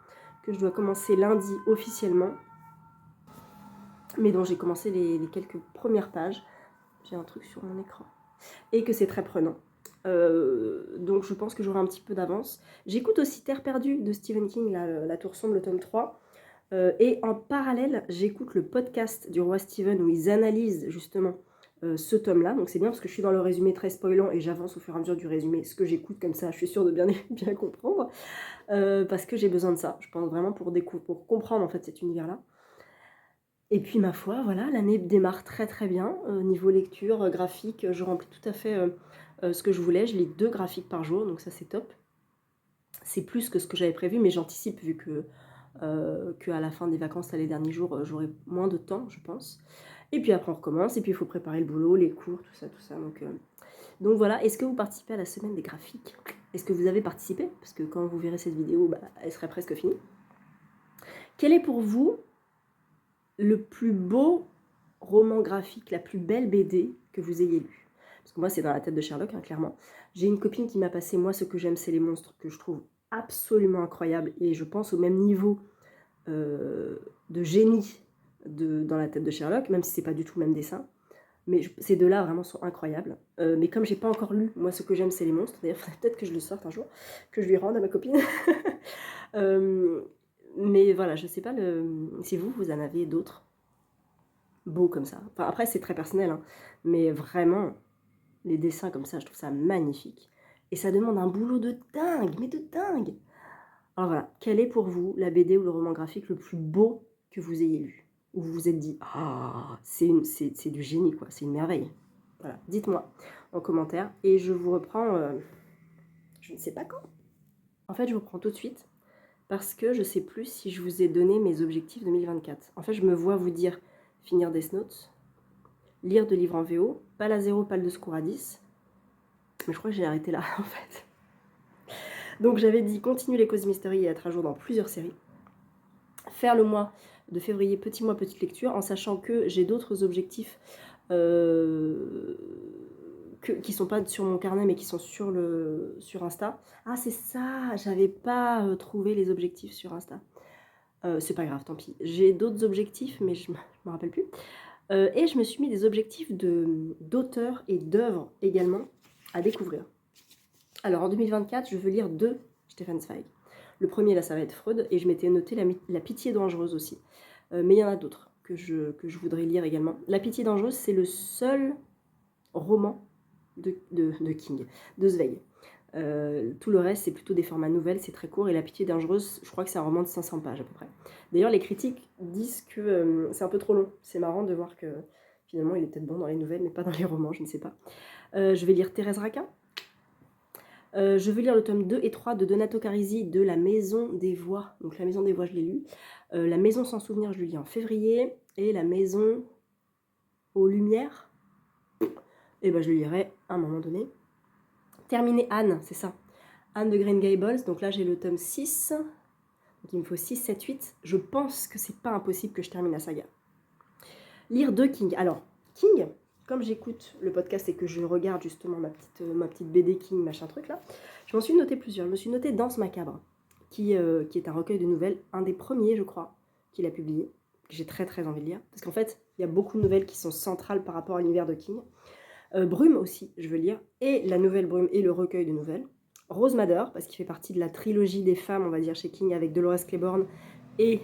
que je dois commencer lundi officiellement, mais dont j'ai commencé les quelques premières pages. J'ai un truc sur mon écran. Et que c'est très prenant. Donc je pense que j'aurai un petit peu d'avance. J'écoute aussi Terre perdue de Stephen King, la Tour sombre, le tome 3. Et en parallèle, j'écoute le podcast du roi Stephen où ils analysent justement ce tome-là. Donc c'est bien parce que je suis dans le résumé très spoilant et j'avance au fur et à mesure du résumé ce que j'écoute, comme ça je suis sûre de bien comprendre. Parce que j'ai besoin de ça, je pense vraiment pour comprendre en fait cet univers-là. Et puis ma foi, voilà, l'année démarre très très bien. Niveau lecture, graphique, je remplis tout à fait ce que je voulais. Je lis 2 graphiques par jour, donc ça c'est top. C'est plus que ce que j'avais prévu, mais j'anticipe vu que à la fin des vacances, là, les derniers jours, j'aurai moins de temps, je pense. Et puis après on recommence, et puis il faut préparer le boulot, les cours, tout ça, tout ça. Donc voilà, est-ce que vous participez à la semaine des graphiques? Est-ce que vous avez participé? Parce que quand vous verrez cette vidéo, bah, elle serait presque finie. Quel est pour vous le plus beau roman graphique, la plus belle BD que vous ayez lu? Parce que moi, c'est Dans la tête de Sherlock, hein, clairement. J'ai une copine qui m'a passé Moi, ce que j'aime, c'est les monstres, que je trouve absolument incroyable, et je pense au même niveau de génie Dans la tête de Sherlock, même si c'est pas du tout le même dessin. Mais ces deux-là vraiment sont incroyables. Mais comme j'ai pas encore lu, moi ce que j'aime c'est les monstres. D'ailleurs, faudrait peut-être que je le sorte un jour, que je lui rende à ma copine. Mais voilà, je sais pas si vous en avez d'autres beaux comme ça. Enfin, après, c'est très personnel, hein, mais vraiment, les dessins comme ça, je trouve ça magnifique. Et ça demande un boulot de dingue, mais de dingue. Alors voilà, quel est pour vous la BD ou le roman graphique le plus beau que vous ayez lu? Où vous vous êtes dit, ah, c'est du génie, quoi, c'est une merveille. Voilà, dites-moi en commentaire. Et je vous reprends, je ne sais pas quand. En fait, je vous reprends tout de suite parce que je sais plus si je vous ai donné mes objectifs 2024. En fait, je me vois vous dire finir Death Note, lire 2 livres en VO, pas la 0, pas le de secours à 10. Mais je crois que j'ai arrêté là, en fait. Donc j'avais dit continuer les Cosy Mystery et être à jour dans plusieurs séries. Faire le mois de février, petit mois, petite lecture, en sachant que j'ai d'autres objectifs qui sont pas sur mon carnet, mais qui sont sur Insta. Ah, c'est ça, j'avais pas trouvé les objectifs sur Insta. C'est pas grave, tant pis. J'ai d'autres objectifs, mais je me rappelle plus. Et je me suis mis des objectifs d'auteurs et d'œuvres également à découvrir. Alors en 2024, je veux lire 2 Stefan Zweig. Le premier, là, ça va être Freud, et je m'étais noté la pitié dangereuse aussi. Mais il y en a d'autres que je voudrais lire également. La pitié dangereuse, c'est le seul roman de King, de Zweig. Tout le reste, c'est plutôt des formats nouvelles, c'est très court, et La pitié dangereuse, je crois que c'est un roman de 500 pages à peu près. D'ailleurs, les critiques disent que c'est un peu trop long. C'est marrant de voir que finalement, il est peut-être bon dans les nouvelles, mais pas dans les romans, je ne sais pas. Je vais lire Thérèse Raquin. Je veux lire le tome 2 et 3 de Donato Carisi de La Maison des Voix. Donc La Maison des Voix, je l'ai lu. La Maison sans souvenir, je le lis en février. Et La Maison aux Lumières, et ben je le lirai à un moment donné. Terminer Anne, c'est ça. Anne de Green Gables. Donc là, j'ai le tome 6. Donc il me faut 6, 7, 8. Je pense que c'est pas impossible que je termine la saga. Lire 2 King. Alors, King, comme j'écoute le podcast et que je regarde justement ma petite BD King, machin truc là, je m'en suis noté plusieurs. Je me suis noté Danse macabre, qui est un recueil de nouvelles, un des premiers, je crois, qu'il a publié, que j'ai très très envie de lire. Parce qu'en fait, il y a beaucoup de nouvelles qui sont centrales par rapport à l'univers de King. Brume aussi, je veux lire, et la nouvelle Brume et le recueil de nouvelles. Rose Madder, parce qu'il fait partie de la trilogie des femmes, on va dire, chez King, avec Dolores Claiborne et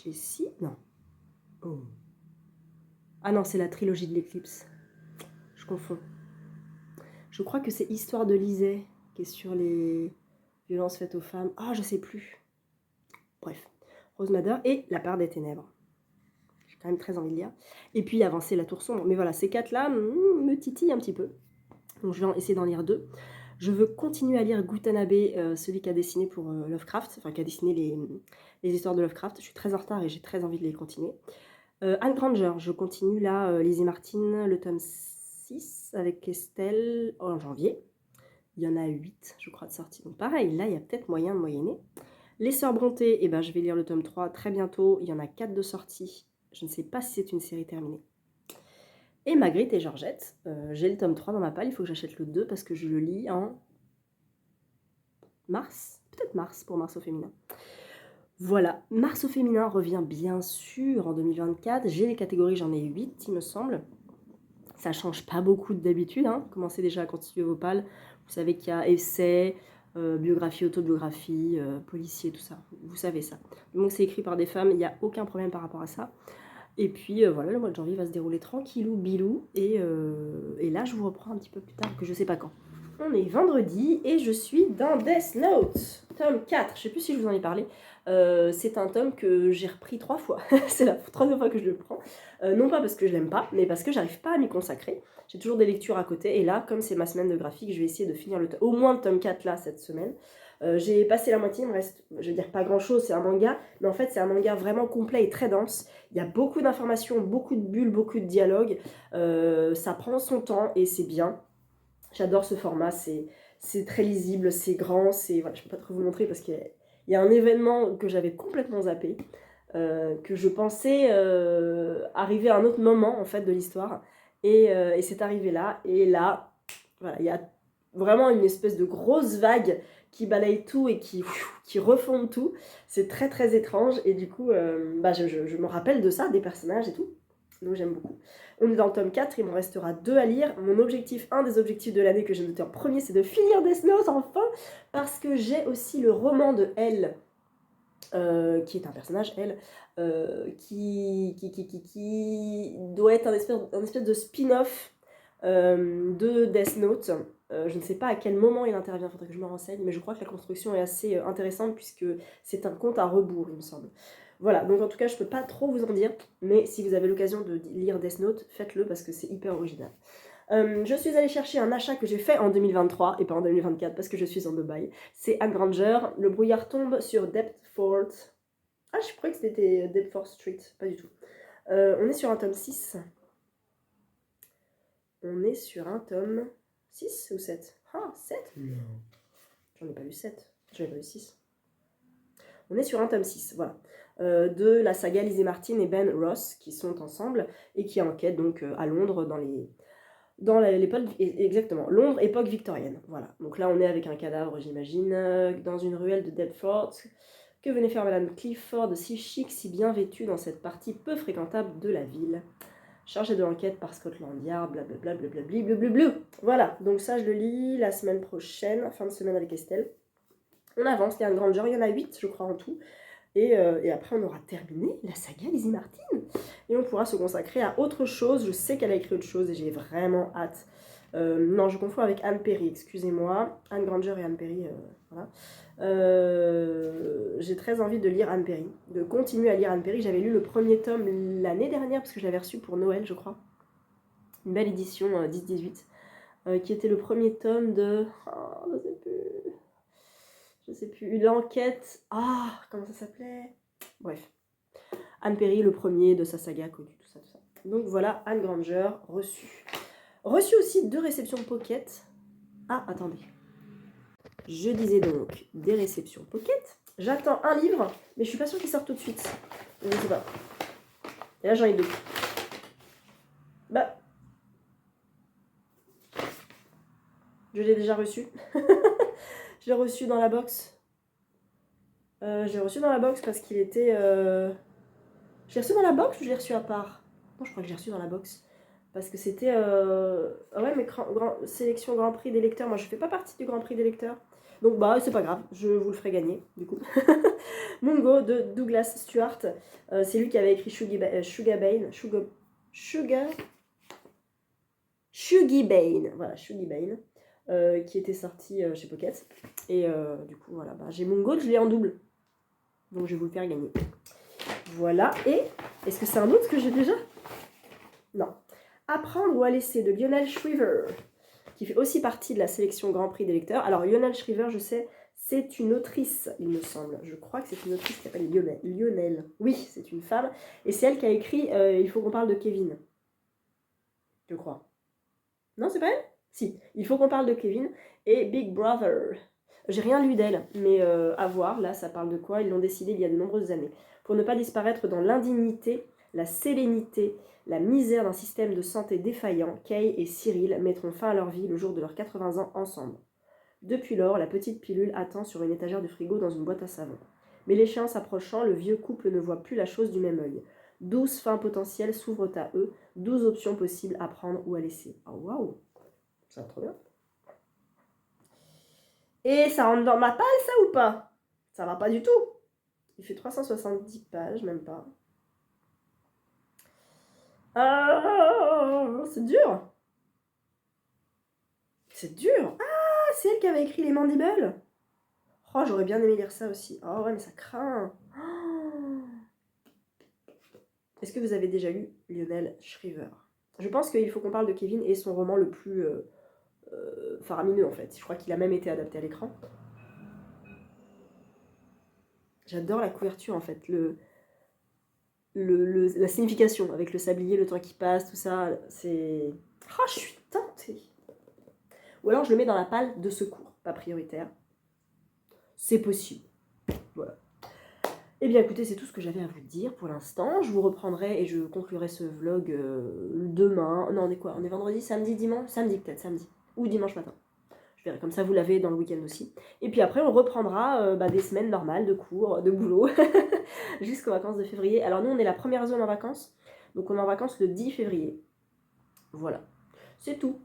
Jessie. Non. Oh. Ah non, c'est la trilogie de l'éclipse. Je confonds. Je crois que c'est Histoire de Lisée, qui est sur les violences faites aux femmes. Ah, je sais plus. Bref. Rose Madder et La part des ténèbres. J'ai quand même très envie de lire. Et puis Avancer la tour sombre. Mais voilà, ces 4-là me titillent un petit peu. Donc je vais essayer d'en lire 2. Je veux continuer à lire Gutanabe, celui qui a dessiné pour Lovecraft, enfin qui a dessiné les histoires de Lovecraft. Je suis très en retard et j'ai très envie de les continuer. Anne Granger, je continue là, Lizzie Martin, le tome 6 avec Estelle en janvier. Il y en a 8, je crois, de sortie. Donc pareil, là, il y a peut-être moyen de moyenner. Les Sœurs Brontë, eh ben, je vais lire le tome 3 très bientôt. Il y en a 4 de sortie. Je ne sais pas si c'est une série terminée. Et Magritte et Georgette, j'ai le tome 3 dans ma palle. Il faut que j'achète le 2 parce que je le lis en mars. Peut-être mars, pour Mars au féminin. Voilà, Mars au féminin revient bien sûr en 2024. J'ai les catégories, j'en ai 8, il me semble. Ça change pas beaucoup d'habitude. Hein. Commencez déjà à constituer vos pales. Vous savez qu'il y a essai, biographie, autobiographie, policier, tout ça. Vous savez ça. Donc c'est écrit par des femmes, il n'y a aucun problème par rapport à ça. Et puis voilà, le mois de janvier va se dérouler tranquillou, bilou. Et là, je vous reprends un petit peu plus tard, que je sais pas quand. On est vendredi et je suis dans Death Note, tome 4. Je sais plus si je vous en ai parlé. C'est un tome que j'ai repris 3 fois. C'est la 3e fois que je le prends. Non pas parce que je l'aime pas, mais parce que j'arrive pas à m'y consacrer. J'ai toujours des lectures à côté. Et là, comme c'est ma semaine de graphique, je vais essayer de finir au moins le tome 4 là, cette semaine. J'ai passé la moitié, il me reste, je veux dire, pas grand chose, c'est un manga. Mais en fait, c'est un manga vraiment complet et très dense. Il y a beaucoup d'informations, beaucoup de bulles, beaucoup de dialogues. Ça prend son temps et c'est bien. J'adore ce format, c'est très lisible, c'est grand, voilà, je ne peux pas trop vous montrer parce qu'il y a un événement que j'avais complètement zappé, que je pensais arriver à un autre moment en fait de l'histoire, et c'est arrivé là, et là, voilà, il y a vraiment une espèce de grosse vague qui balaye tout et qui refonde tout. C'est très très étrange, et du coup, je me rappelle de ça, des personnages et tout, donc j'aime beaucoup. On est dans le tome 4, il m'en restera 2 à lire. Mon objectif, un des objectifs de l'année que j'ai noté en premier, c'est de finir Death Note enfin, parce que j'ai aussi le roman de Elle, qui est un personnage, elle, qui doit être un espèce de spin-off de Death Note. Je ne sais pas à quel moment il intervient, il faudrait que je me renseigne, mais je crois que la construction est assez intéressante puisque c'est un conte à rebours, il me semble. Voilà, donc en tout cas, je peux pas trop vous en dire, mais si vous avez l'occasion de lire Death Note, faites-le parce que c'est hyper original. Je suis allée chercher un achat que j'ai fait en 2023 et pas en 2024 parce que je suis en Dubaï. C'est Anne Granger. Le brouillard tombe sur Deptford. Ah, je croyais que c'était Deptford Street. Pas du tout. On est sur un tome 6. On est sur un tome 6 ou 7 ? Ah, 7 ? Non. J'en ai pas lu 7. J'en ai pas lu 6. On est sur un tome 6, voilà. De la saga Lizzie Martin et Ben Ross qui sont ensemble et qui enquêtent donc à Londres dans l'époque, exactement, Londres, époque victorienne. Voilà. Donc là, on est avec un cadavre, j'imagine, dans une ruelle de Deptford. Que venait faire Madame Clifford, si chic, si bien vêtue dans cette partie peu fréquentable de la ville. Chargée de l'enquête par Scotland Yard, blablabla, blablabla. Voilà, donc ça, je le lis la semaine prochaine, fin de semaine avec Estelle. On avance, il y a un grand genre, il y en a 8, je crois, en tout. Et après, on aura terminé la saga Lizzie Martin. Et on pourra se consacrer à autre chose. Je sais qu'elle a écrit autre chose et j'ai vraiment hâte. Non, je confonds avec Anne Perry, excusez-moi. Anne Granger et Anne Perry, voilà. J'ai très envie de lire Anne Perry, de continuer à lire Anne Perry. J'avais lu le premier tome l'année dernière parce que je l'avais reçu pour Noël, je crois. Une belle édition 10-18, qui était le premier tome de... Oh, je sais plus, l'enquête... Ah, comment ça s'appelait ? Bref. Anne Perry, le premier de sa saga connue, tout ça, tout ça. Donc voilà, Anne Granger, reçue. Reçue aussi 2 réceptions Pocket. Ah, attendez. Je disais donc des réceptions Pocket. J'attends un livre, mais je suis pas sûre qu'il sorte tout de suite. Je sais pas. Et là, j'en ai 2. Bah. Je l'ai déjà reçu. Je l'ai reçu dans la box. J'ai reçu dans la box parce qu'il était... Je l'ai reçu dans la box ou je l'ai reçu à part ? Non, je crois que j'ai reçu dans la box. Parce que c'était... Ah ouais, mais sélection Grand Prix des lecteurs. Moi, je fais pas partie du Grand Prix des lecteurs. Donc, bah, c'est pas grave. Je vous le ferai gagner, du coup. Mungo de Douglas Stewart. C'est lui qui avait écrit Shuggy Bane. Voilà, Shuggy Bane. Qui était sorti chez Pocket. Et du coup, voilà. Bah, j'ai Mungo, je l'ai en double. Donc, je vais vous le faire gagner. Voilà. Et est-ce que c'est un autre que j'ai déjà ? Non. Apprendre ou à laisser de Lionel Shriver, qui fait aussi partie de la sélection Grand Prix des lecteurs. Alors Lionel Shriver, je sais, c'est une autrice, il me semble. Je crois que c'est une autrice qui s'appelle Lionel. Oui, c'est une femme. Et c'est elle qui a écrit Il faut qu'on parle de Kevin. Je crois. Non, c'est pas elle ? Si. Il faut qu'on parle de Kevin et Big Brother. J'ai rien lu d'elle, mais à voir. Là, ça parle de quoi ? Ils l'ont décidé il y a de nombreuses années. Pour ne pas disparaître dans l'indignité, la sérénité, la misère d'un système de santé défaillant, Kay et Cyril mettront fin à leur vie le jour de leurs 80 ans ensemble. Depuis lors, la petite pilule attend sur une étagère du frigo dans une boîte à savon. Mais l'échéance approchant, le vieux couple ne voit plus la chose du même œil. 12 fins potentielles s'ouvrent à eux, 12 options possibles à prendre ou à laisser. Oh waouh, ça va trop bien. Et ça rentre dans ma palle, ça ou pas ? Ça va pas du tout. Il fait 370 pages, même pas. C'est dur. C'est dur. Ah, c'est elle qui avait écrit Les Mandibles. Oh, j'aurais bien aimé lire ça aussi. Oh ouais, mais ça craint. Oh. Est-ce que vous avez déjà lu Lionel Shriver ? Je pense qu'il faut qu'on parle de Kevin et son roman le plus faramineux en fait. Je crois qu'il a même été adapté à l'écran. J'adore la couverture en fait, la signification avec le sablier, le temps qui passe, tout ça. C'est... Oh, je suis tentée. Ou alors je le mets dans la palle de secours, pas prioritaire. C'est possible. Voilà. Eh bien écoutez, c'est tout ce que j'avais à vous dire pour l'instant. Je vous reprendrai et je conclurai ce vlog demain. Non, on est quoi ? On est vendredi, samedi, dimanche ? Samedi peut-être, samedi. Ou dimanche matin. Je verrai, comme ça vous l'avez dans le week-end aussi. Et puis après on reprendra des semaines normales de cours, de boulot, jusqu'aux vacances de février. Alors nous on est la première zone en vacances. Donc on est en vacances le 10 février. Voilà, c'est tout.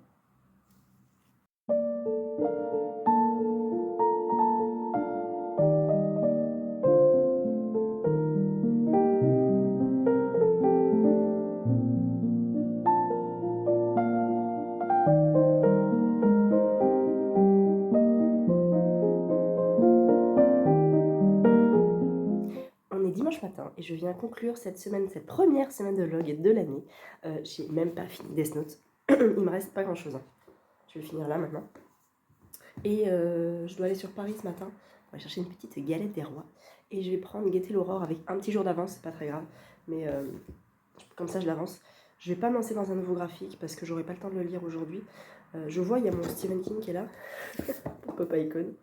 On est dimanche matin et je viens conclure cette semaine, cette première semaine de vlog de l'année. J'ai même pas fini Death Note. Il me reste pas grand chose, hein. Je vais le finir là maintenant. Et je dois aller sur Paris ce matin pour aller chercher une petite galette des rois. Et je vais prendre Guetter l'aurore avec un petit jour d'avance, c'est pas très grave. Mais comme ça je l'avance. Je vais pas me lancer dans un nouveau graphique parce que j'aurai pas le temps de le lire aujourd'hui. Je vois, il y a mon Stephen King qui est là. Papa Icon.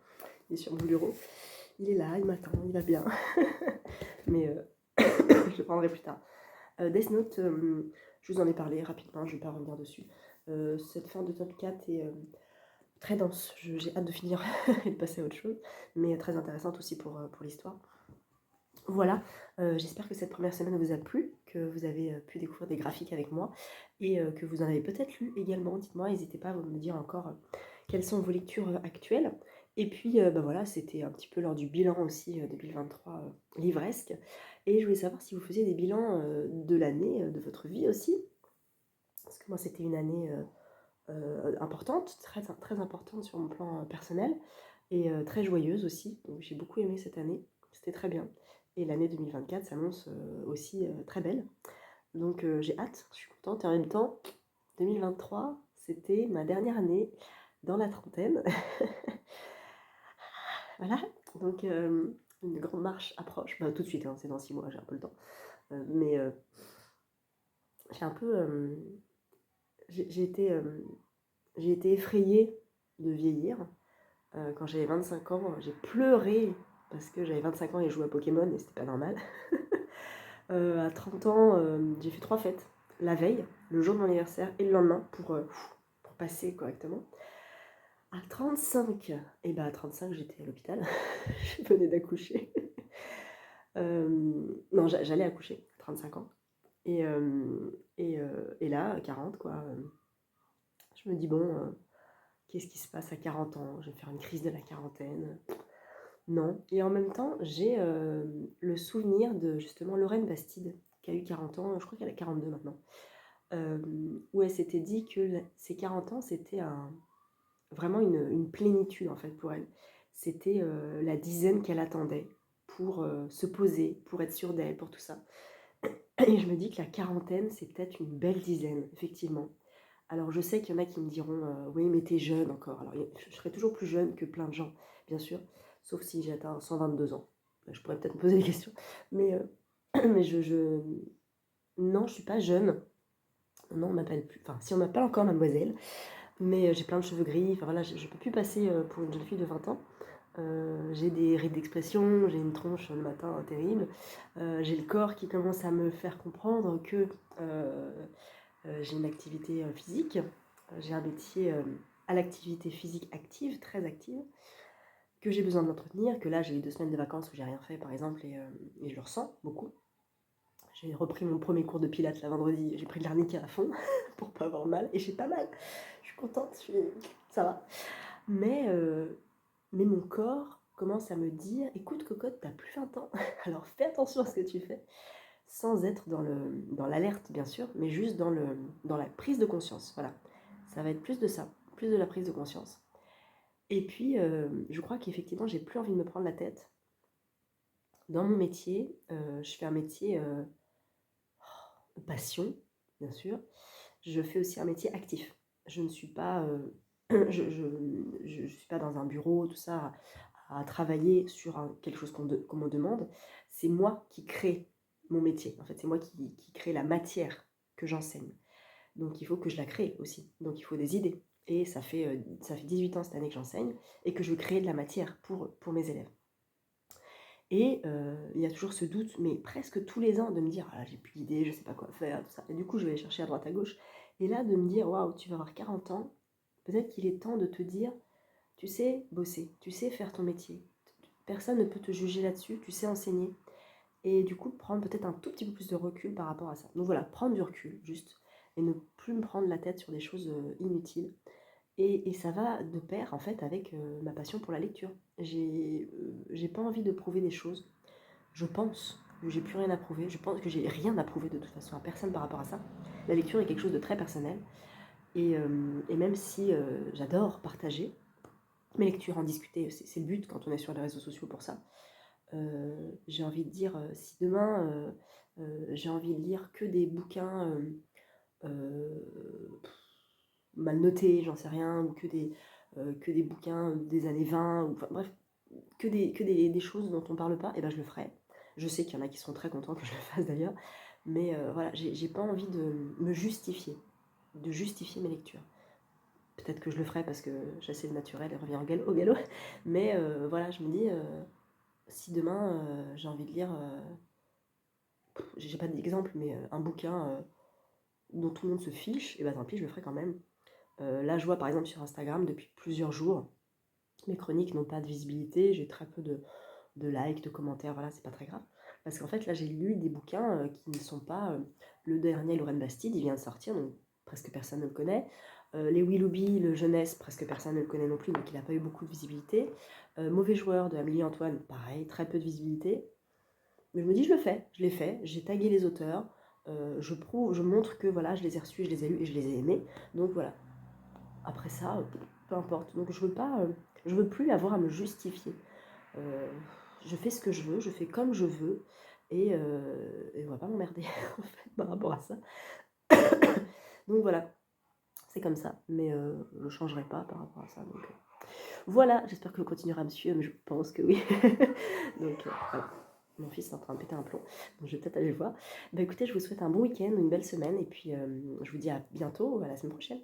Il est sur mon bureau. Il est là, il m'attend, il va bien. Mais je le prendrai plus tard. Death Note, je vous en ai parlé rapidement, je ne vais pas revenir dessus. Cette fin de top 4 est très dense, j'ai hâte de finir et de passer à autre chose, mais très intéressante aussi pour l'histoire. Voilà, j'espère que cette première semaine vous a plu, que vous avez pu découvrir des graphiques avec moi et que vous en avez peut-être lu également. Dites-moi, n'hésitez pas à me dire encore quelles sont vos lectures actuelles. Et puis voilà, c'était un petit peu lors du bilan aussi 2023 livresque. Et je voulais savoir si vous faisiez des bilans de l'année, de votre vie aussi. Parce que moi, c'était une année importante, très, très importante sur mon plan personnel et très joyeuse aussi. Donc j'ai beaucoup aimé cette année, c'était très bien. Et l'année 2024 s'annonce aussi très belle. Donc j'ai hâte, je suis contente. Et en même temps, 2023, c'était ma dernière année dans la trentaine. Voilà, donc une grande marche approche. Bah, tout de suite, hein, c'est dans 6 mois, j'ai un peu le temps. Mais j'ai un peu... j'ai été effrayée de vieillir. Quand j'avais 25 ans, j'ai pleuré parce que j'avais 25 ans et je jouais à Pokémon et c'était pas normal. À 30 ans, j'ai fait 3 fêtes. La veille, le jour de mon anniversaire et le lendemain pour passer correctement. À 35, et bah à 35 j'étais à l'hôpital, je venais d'accoucher. Non, j'allais accoucher, 35 ans. Et là, à 40 quoi, je me dis bon, qu'est-ce qui se passe à 40 ans? Je vais faire une crise de la quarantaine. Non. Et en même temps, j'ai le souvenir de justement Lorraine Bastide, qui a eu 40 ans, je crois qu'elle a 42 maintenant, où elle s'était dit que ses 40 ans, c'était vraiment une plénitude en fait pour elle. C'était la dizaine qu'elle attendait pour se poser, pour être sûre d'elle, pour tout ça. Et je me dis que la quarantaine, c'est peut-être une belle dizaine, effectivement. Alors je sais qu'il y en a qui me diront oui mais t'es jeune encore. Alors je serai toujours plus jeune que plein de gens, bien sûr, sauf si j'ai atteint 122 ans. Je pourrais peut-être me poser des questions. Mais, mais non, je suis pas jeune. Non, on m'appelle plus. Enfin, si on m'appelle encore mademoiselle, mais j'ai plein de cheveux gris. Enfin voilà, je ne peux plus passer pour une jeune fille de 20 ans. J'ai des rides d'expression, j'ai une tronche le matin terrible. J'ai le corps qui commence à me faire comprendre que j'ai une activité physique. J'ai un métier à l'activité physique active, très active, que j'ai besoin de m'entretenir, que là j'ai eu 2 semaines de vacances où j'ai rien fait par exemple et je le ressens beaucoup. J'ai repris mon premier cours de pilates là vendredi, j'ai pris de l'arnica à fond pour pas avoir mal et j'ai pas mal. Je suis contente, ça va. Mais mon corps commence à me dire écoute cocotte, t'as plus 20 ans, alors fais attention à ce que tu fais, sans être dans l'alerte bien sûr, mais juste dans la prise de conscience. Voilà, ça va être plus de ça, plus de la prise de conscience. Et puis, je crois qu'effectivement, j'ai plus envie de me prendre la tête. Dans mon métier, je fais un métier de passion, bien sûr. Je fais aussi un métier actif. Je ne suis pas, je suis pas dans un bureau, tout ça, à travailler sur quelque chose qu'on me demande. C'est moi qui crée mon métier. En fait, c'est moi qui crée la matière que j'enseigne. Donc, il faut que je la crée aussi. Donc, il faut des idées. Et ça fait 18 ans cette année que j'enseigne et que je veux créer de la matière pour mes élèves. Et il y a toujours ce doute, mais presque tous les ans, de me dire: «Ah, j'ai plus d'idées, je sais pas quoi faire», tout ça. Et du coup, je vais aller chercher à droite, à gauche. Et là, de me dire: «Waouh, tu vas avoir 40 ans, peut-être qu'il est temps de te dire: tu sais bosser, tu sais faire ton métier. Personne ne peut te juger là-dessus, tu sais enseigner». Et du coup, prendre peut-être un tout petit peu plus de recul par rapport à ça. Donc voilà, prendre du recul, juste. et ne plus me prendre la tête sur des choses inutiles. Et ça va de pair en fait avec ma passion pour la lecture. J'ai pas envie de prouver des choses. Je pense que j'ai plus rien à prouver. Je pense que j'ai rien à prouver de toute façon à personne par rapport à ça. La lecture est quelque chose de très personnel. Et même si j'adore partager mes lectures, en discuter, c'est le but quand on est sur les réseaux sociaux pour ça. J'ai envie de dire, si demain j'ai envie de lire que des bouquins mal notés, j'en sais rien, ou que des bouquins des années 20, ou enfin, bref, des choses dont on parle pas, et ben je le ferai. Je sais qu'il y en a qui seront très contents que je le fasse d'ailleurs, mais voilà, j'ai pas envie de me justifier, de justifier mes lectures. Peut-être que je le ferai parce que chasser le naturel et revient au galop, mais voilà, je me dis, si demain j'ai envie de lire, j'ai pas d'exemple, mais un bouquin dont tout le monde se fiche, et ben tant pis, je le ferai quand même. Là, je vois par exemple sur Instagram depuis plusieurs jours, mes chroniques n'ont pas de visibilité, j'ai très peu de likes, de commentaires, voilà, c'est pas très grave. Parce qu'en fait, là, j'ai lu des bouquins qui ne sont pas. Le dernier, Lorraine Bastide, il vient de sortir, donc presque personne ne le connaît. Les Willoughby, le jeunesse, presque personne ne le connaît non plus, donc il n'a pas eu beaucoup de visibilité. Mauvais joueur de Amélie Antoine, pareil, très peu de visibilité. Mais je me dis, je le fais, je l'ai fait, j'ai tagué les auteurs, je montre que voilà, je les ai reçus, je les ai lus et je les ai aimés. Donc voilà. Après ça, peu importe. Donc je veux plus avoir à me justifier. Euh, je fais ce que je veux, je fais comme je veux, et on va pas m'emmerder en fait par rapport à ça. Donc voilà, c'est comme ça, mais je ne changerai pas par rapport à ça. Donc voilà, j'espère que vous continuerez à me suivre, mais je pense que oui. Donc voilà, mon fils est en train de péter un plomb, donc je vais peut-être aller le voir. Bah écoutez, je vous souhaite un bon week-end, une belle semaine, et puis je vous dis à bientôt, à la semaine prochaine.